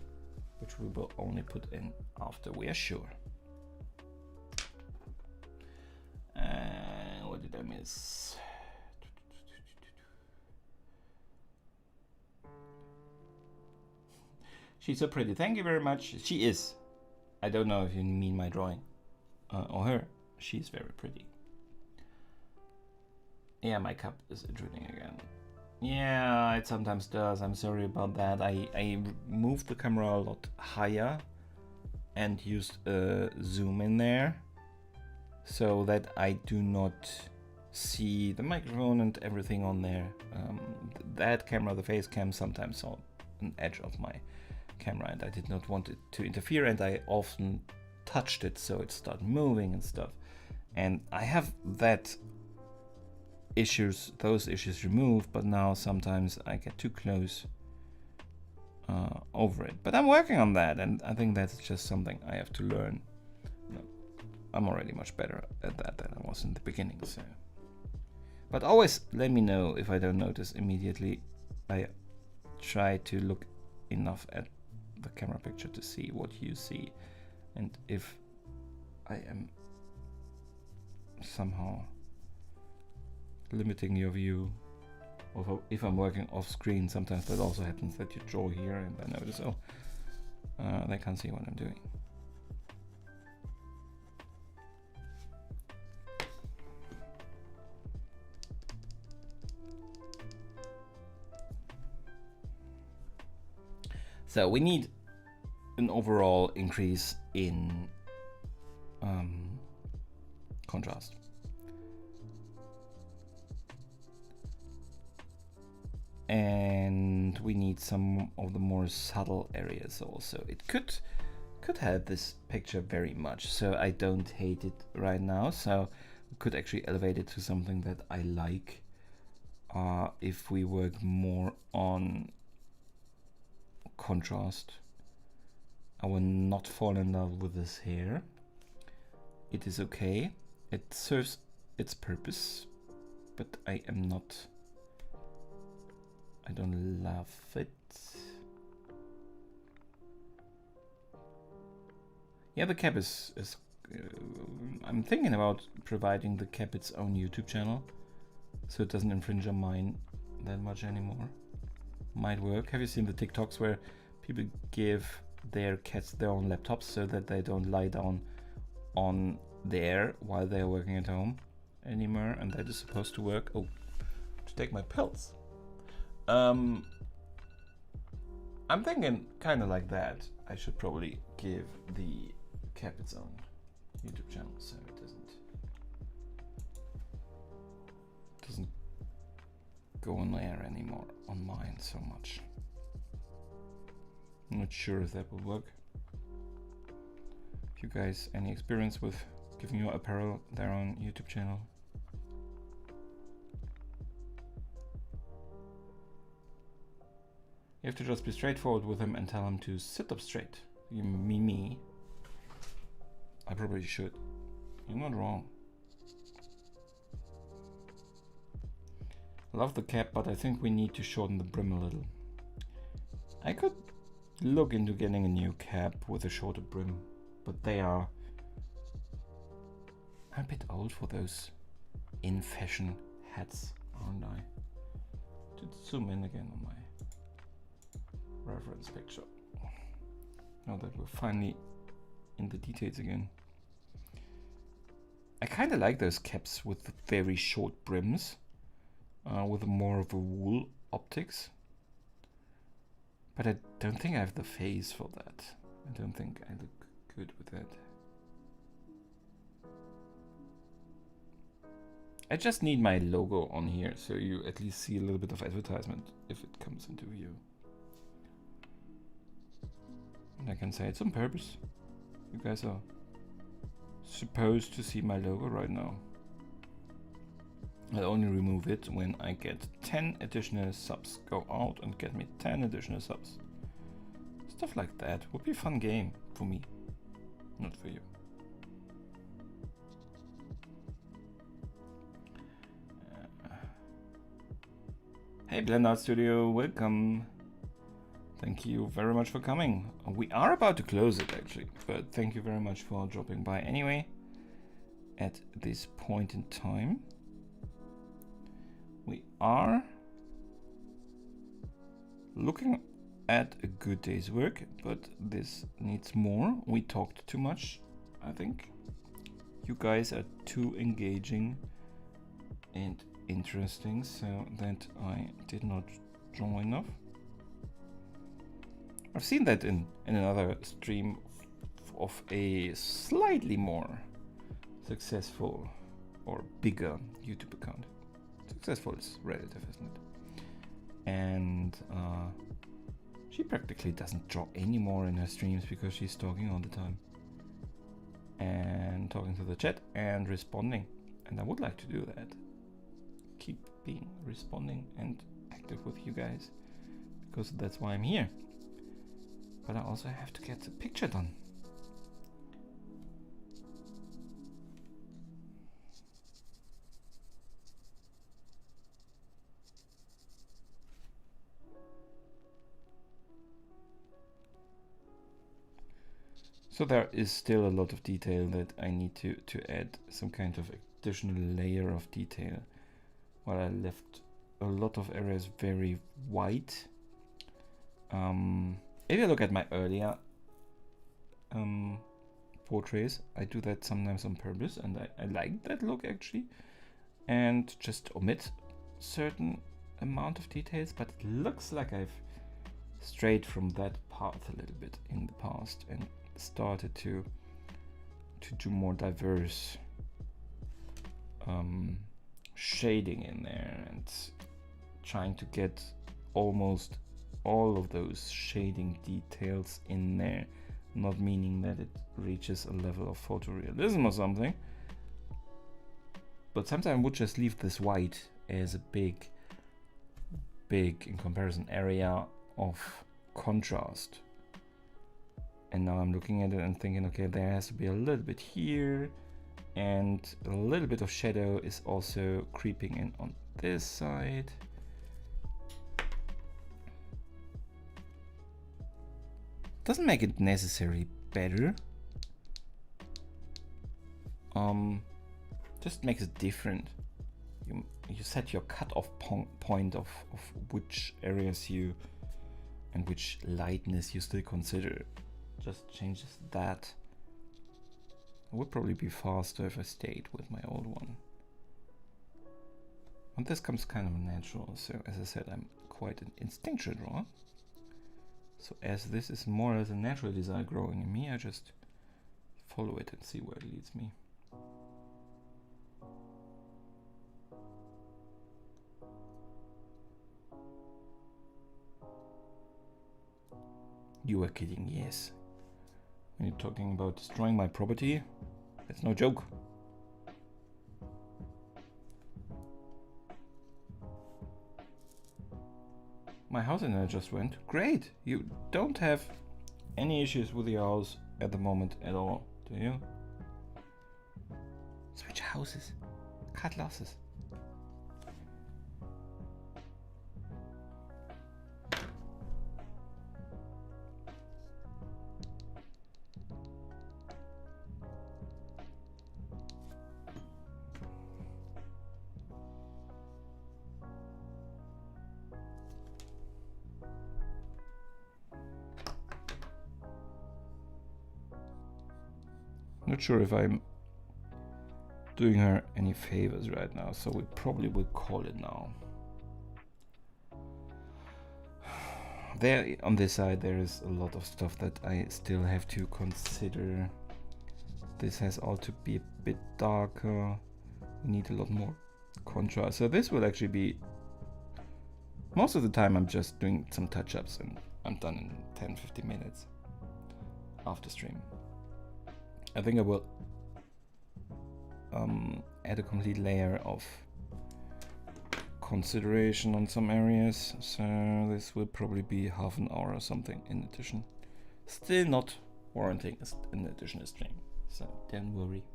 which we will only put in after we are sure. What did I miss? She's so pretty. Thank you very much. She is. I don't know if you mean my drawing or her. She's very pretty. Yeah, my cup is intruding again. Yeah, it sometimes does. I'm sorry about that. I moved the camera a lot higher and used a zoom in there so that I do not see the microphone and everything on there. That camera, the face cam, sometimes saw an edge of my camera and I did not want it to interfere, and I often touched it so it started moving and stuff. And I have those issues removed, but now sometimes I get too close over it. But I'm working on that, and I think that's just something I have to learn. I'm already much better at that than I was in the beginning. So, but always let me know if I don't notice immediately. I try to look enough at the camera picture to see what you see, and if I am somehow limiting your view, or if I'm working off screen, sometimes that also happens, that you draw here and I notice, oh, they can't see what I'm doing. So we need an overall increase in contrast. And we need some of the more subtle areas also. It could help this picture very much, so I don't hate it right now. So we could actually elevate it to something that I like if we work more on contrast. I will not fall in love with this hair. It is okay. It serves its purpose, but I don't love it. Yeah, the cap is I'm thinking about providing the cap its own YouTube channel, so it doesn't infringe on mine that much anymore. Might work. Have you seen the TikToks where people give their cats their own laptops so that they don't lie down on there while they're working at home anymore? And that is supposed to work. Oh, to take my pills. I'm thinking kind of like that. I should probably give the cap its own YouTube channel so it doesn't go on there anymore on mine so much. I'm not sure if that will work. If you guys any experience with giving your apparel their own YouTube channel. You have to just be straightforward with him and tell him to sit up straight. You mean me? I probably should. You're not wrong. Love the cap, but I think we need to shorten the brim a little. I could look into getting a new cap with a shorter brim, but they are a bit old for those in-fashion hats, aren't I? To zoom in again on my reference picture. Now that we're finally in the details again. I kind of like those caps with the very short brims, with more of a wool optics. But I don't think I have the face for that. I don't think I look good with that. I just need my logo on here, so you at least see a little bit of advertisement if it comes into view. And I can say it's on purpose. You guys are supposed to see my logo right now. I'll only remove it when I get 10 additional subs. Go out and get me 10 additional subs. Stuff like that would be a fun game for me, not for you. Hey Blend Studio, welcome. Thank you very much for coming. We are about to close it actually, but thank you very much for dropping by anyway at this point in time. We are looking at a good day's work, but this needs more. We talked too much, I think. You guys are too engaging and interesting, so that I did not draw enough. I've seen that in another stream of a slightly more successful or bigger YouTube account. Successful is relative, isn't it? And she practically doesn't draw anymore in her streams because she's talking all the time and talking to the chat and responding. And I would like to do that. Keep being responding and active with you guys because that's why I'm here. But I also have to get the picture done. So there is still a lot of detail that I need to add some kind of additional layer of detail. While I left a lot of areas very white. If you look at my earlier portraits, I do that sometimes on purpose, and I like that look actually, and just omit certain amount of details, but it looks like I've strayed from that path a little bit in the past and started to do more diverse shading in there and trying to get almost all of those shading details in there, not meaning that it reaches a level of photorealism or something, but sometimes I would just leave this white as a big in comparison area of contrast. And now I'm looking at it and thinking, okay, there has to be a little bit here, and a little bit of shadow is also creeping in on this side. Doesn't make it necessarily better. Just makes it different. You set your cutoff point of which areas you and which lightness you still consider. Just changes that. It would probably be faster if I stayed with my old one. And this comes kind of natural, so as I said, I'm quite an instinctual drawer. So as this is more as a natural desire growing in me, I just follow it and see where it leads me. You were kidding, yes. When you're talking about destroying my property, that's no joke. My house internet just went. Great! You don't have any issues with your house at the moment at all, do you? Switch houses. Cut losses. Not sure if I'm doing her any favors right now, so we probably will call it now. There on this side there is a lot of stuff that I still have to consider. This has all to be a bit darker. We need a lot more contrast. So this will actually be, most of the time I'm just doing some touch-ups and I'm done in 10-15 minutes after stream. I think I will add a complete layer of consideration on some areas, so this will probably be half an hour or something in addition. Still not warranting an additional stream, so don't worry.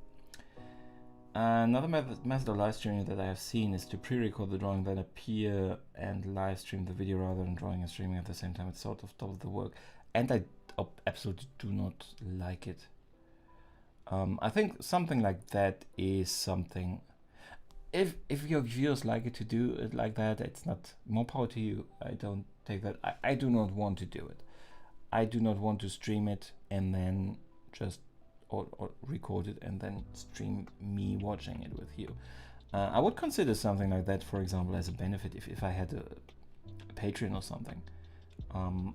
Another method of live streaming that I have seen is to pre-record the drawing, then appear and live stream the video rather than drawing and streaming at the same time. It's sort of double the work, and I absolutely do not like it. I think something like that is something, if your viewers like it to do it like that, it's not more power to you. I don't take that. I do not want to do it. I do not want to stream it and then just or record it and then stream me watching it with you. I would consider something like that, for example, as a benefit. If I had a Patreon or something,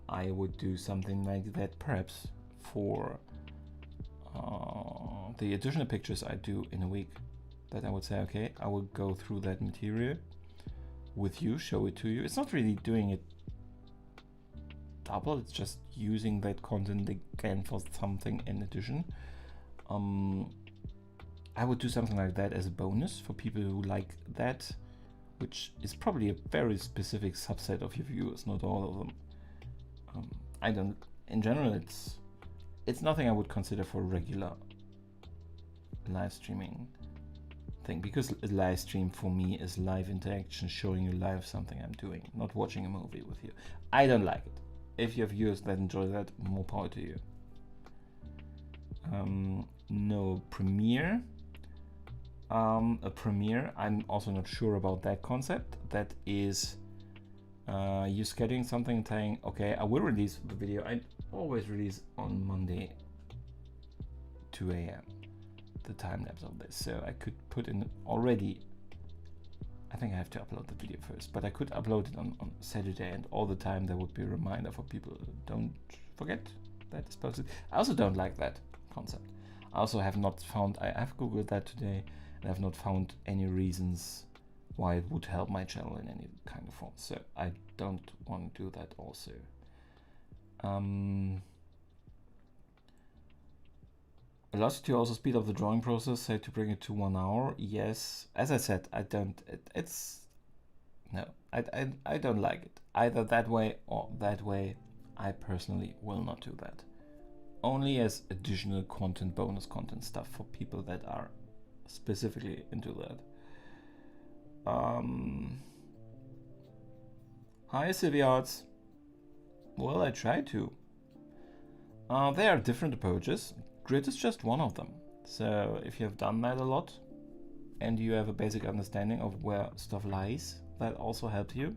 I would do something like that perhaps for the additional pictures I do in a week, that I would say, okay, I will go through that material with you, show it to you. It's not really doing it double, it's just using that content again for something in addition. I would do something like that as a bonus for people who like that, which is probably a very specific subset of your viewers, not all of them. I don't, in general, it's nothing I would consider for a regular live streaming thing, because a live stream for me is live interaction, showing you live something I'm doing, not watching a movie with you. I don't like it. If you have viewers that enjoy that, more power to you. No premiere. A premiere, I'm also not sure about that concept. That is you scheduling something and saying, okay, I will release the video. I always release on Monday 2 AM the time lapse of this, so I could put in already, I think I have to upload the video first, but I could upload it on Saturday, and all the time there would be a reminder for people, don't forget that it's posted. I also don't like that concept. I also have not found, I have googled that today and I have not found any reasons why it would help my channel in any kind of form, so I don't want to do that also. Allows you to also speed up the drawing process, say to bring it to 1 hour. Yes, as I said, I don't, I don't like it. Either that way or that way. I personally will not do that. Only as additional content, bonus content stuff for people that are specifically into that. Hi Sylvia Arts. Well, I try to. There are different approaches. Grid is just one of them. So if you have done that a lot and you have a basic understanding of where stuff lies, that also helps you.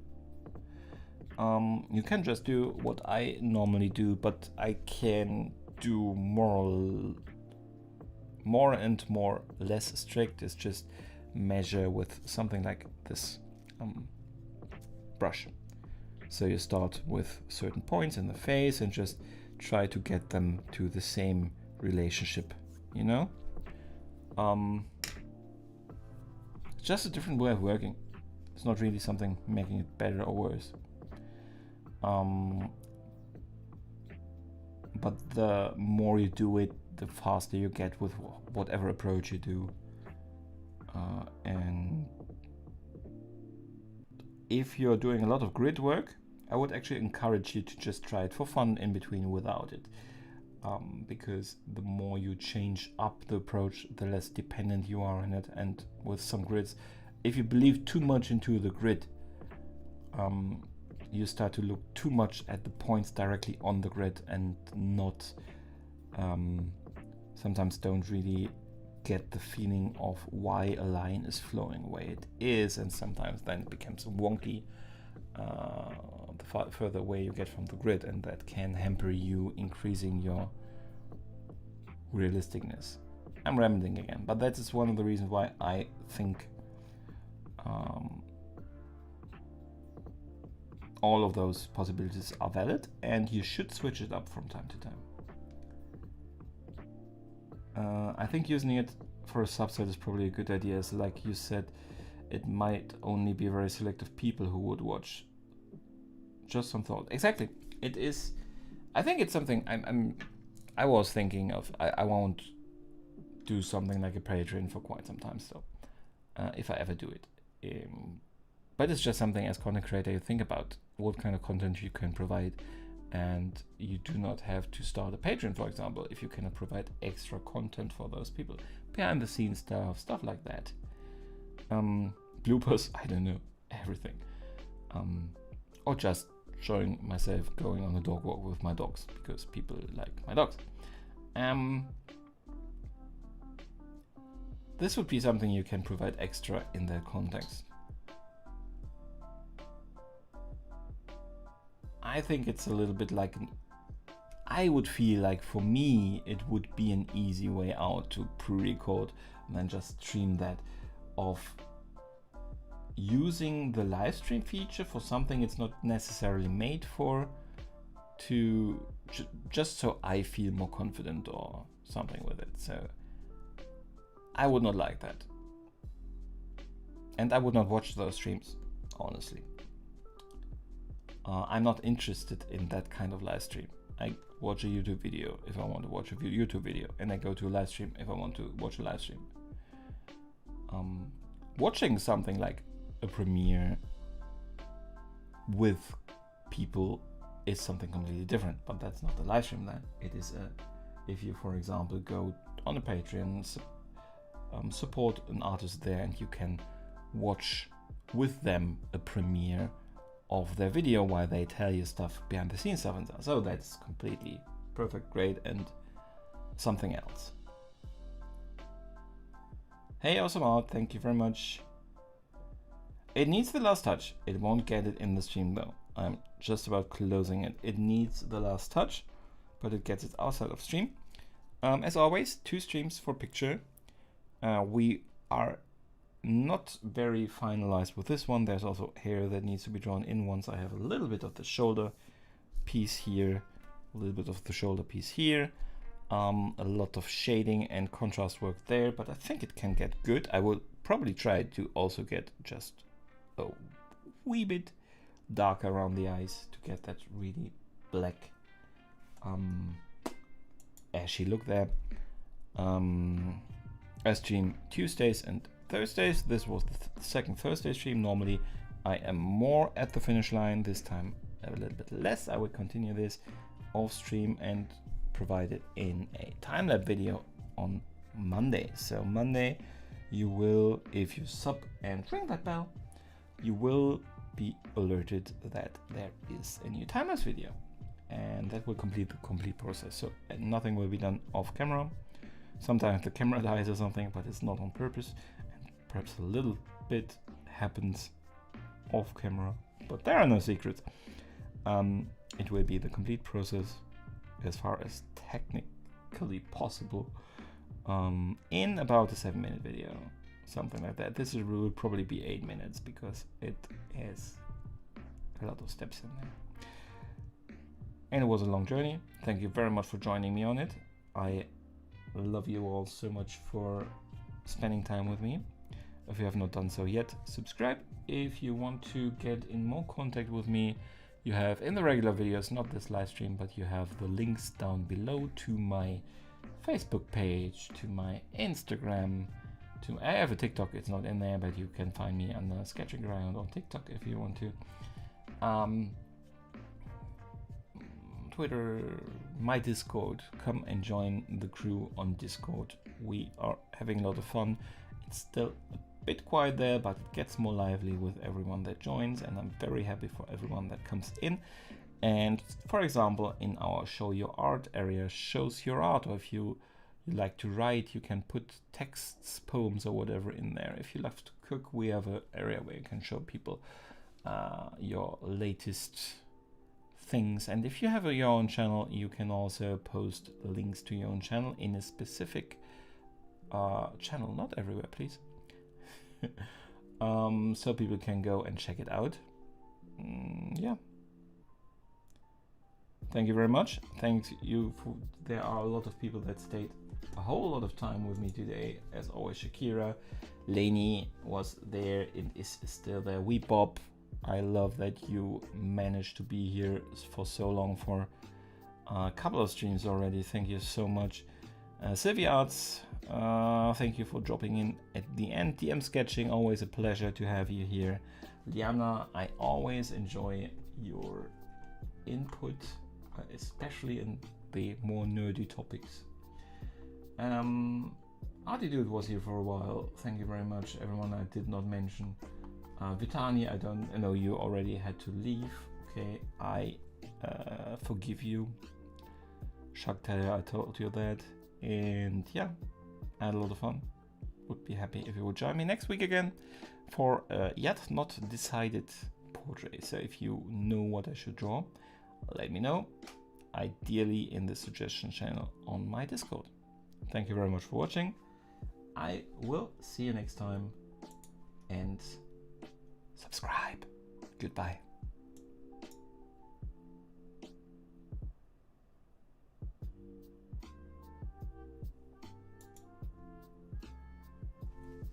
You can just do what I normally do, but I can do more and more less strict. Is just measure with something like this brush. So you start with certain points in the face and just try to get them to the same relationship, you know? It's just a different way of working. It's not really something making it better or worse. but the more you do it, the faster you get with whatever approach you do. And if you're doing a lot of grid work, I would actually encourage you to just try it for fun in between without it. Because the more you change up the approach, the less dependent you are on it. And with some grids, if you believe too much into the grid, you start to look too much at the points directly on the grid and not sometimes don't really get the feeling of why a line is flowing the way it is, and sometimes then it becomes wonky the further away you get from the grid, and that can hamper you increasing your realisticness. I'm rambling again, but that is one of the reasons why I think all of those possibilities are valid, and you should switch it up from time to time. I think using it for a subset is probably a good idea, as like you said, it might only be very selective people who would watch. Just some thought. Exactly. It is. I think it's something I was thinking of. I won't do something like a Patreon for quite some time still, if I ever do it. But it's just something as content creator you think about what kind of content you can provide, and you do not have to start a Patreon, for example, if you cannot provide extra content for those people, behind the scenes stuff like that. Bloopers, I don't know, everything. Or just showing myself going on a dog walk with my dogs because people like my dogs. This would be something you can provide extra in that context. I think it's a little bit like I would feel like for me it would be an easy way out to pre-record and then just stream that, of using the live stream feature for something it's not necessarily made for, to just so I feel more confident or something with it. So I would not like that, and I would not watch those streams, honestly. I'm not interested in that kind of live stream. I watch a YouTube video if I want to watch a YouTube video, and I go to a live stream if I want to watch a live stream. Watching something like a premiere with people is something completely different, but that's not a live stream then. It is if you, for example, go on a Patreon, support an artist there, and you can watch with them a premiere of their video while they tell you stuff behind the scenes stuff and stuff. So that's completely perfect, great, and something else. Hey, awesome art, thank you very much. It needs the last touch. It won't get it in the stream though. I'm just about closing it. It needs the last touch, but it gets it outside of stream. As always, 2 streams for picture. We are not very finalized with this one. There's also hair that needs to be drawn in once I have a little bit of the shoulder piece here, a little bit of the shoulder piece here, a lot of shading and contrast work there, but I think it can get good. I will probably try to also get just a wee bit darker around the eyes to get that really black ashy look there. I stream Tuesdays and Thursdays. This was the second Thursday stream. Normally I am more at the finish line. This time a little bit less. I will continue this off stream and provide it in a time-lapse video on Monday. So Monday you will, if you sub and ring that bell, you will be alerted that there is a new time-lapse video, and that will complete the complete process. So nothing will be done off camera. Sometimes the camera dies or something, but it's not on purpose. Perhaps a little bit happens off camera, but there are no secrets. It will be the complete process as far as technically possible in about a 7-minute video, something like that. This will probably be 8 minutes because it has a lot of steps in there. And it was a long journey. Thank you very much for joining me on it. I love you all so much for spending time with me. If you have not done so yet, subscribe. If you want to get in more contact with me, You have in the regular videos, not this live stream, but you have the links down below to my Facebook page, to my Instagram, I have a TikTok, it's not in there, but you can find me on the Sketching Ground on TikTok if you want to. Twitter, my Discord. Come and join the crew on Discord. We are having a lot of fun. It's still a bit quiet there, but it gets more lively with everyone that joins, and I'm very happy for everyone that comes in. And for example, in our Show Your Art area, shows your art, or if you like to write, you can put texts, poems, or whatever in there. If you love to cook, we have an area where you can show people your latest things. And if you have your own channel, you can also post links to your own channel in a specific channel, not everywhere, please. So people can go and check it out. Yeah. Thank you very much. Thank you for, there are a lot of people that stayed a whole lot of time with me today. As always, Shakira, Lainey was there and is still there. Bob, I love that you managed to be here for so long, for a couple of streams already. Thank you so much. Sylvia Arts, thank you for dropping in at the end. DM Sketching, always a pleasure to have you here. Liana, I always enjoy your input, especially in the more nerdy topics. Artie Dude was here for a while. Thank you very much, everyone I did not mention. Vitani, I don't know, you already had to leave. Okay, I forgive you. Shaktail, I told you that. And yeah, I had a lot of fun. Would be happy if you would join me next week again for yet not decided portrait. So if you know what I should draw, let me know. Ideally in the suggestion channel on my Discord. Thank you very much for watching. I will see you next time, and subscribe. Goodbye.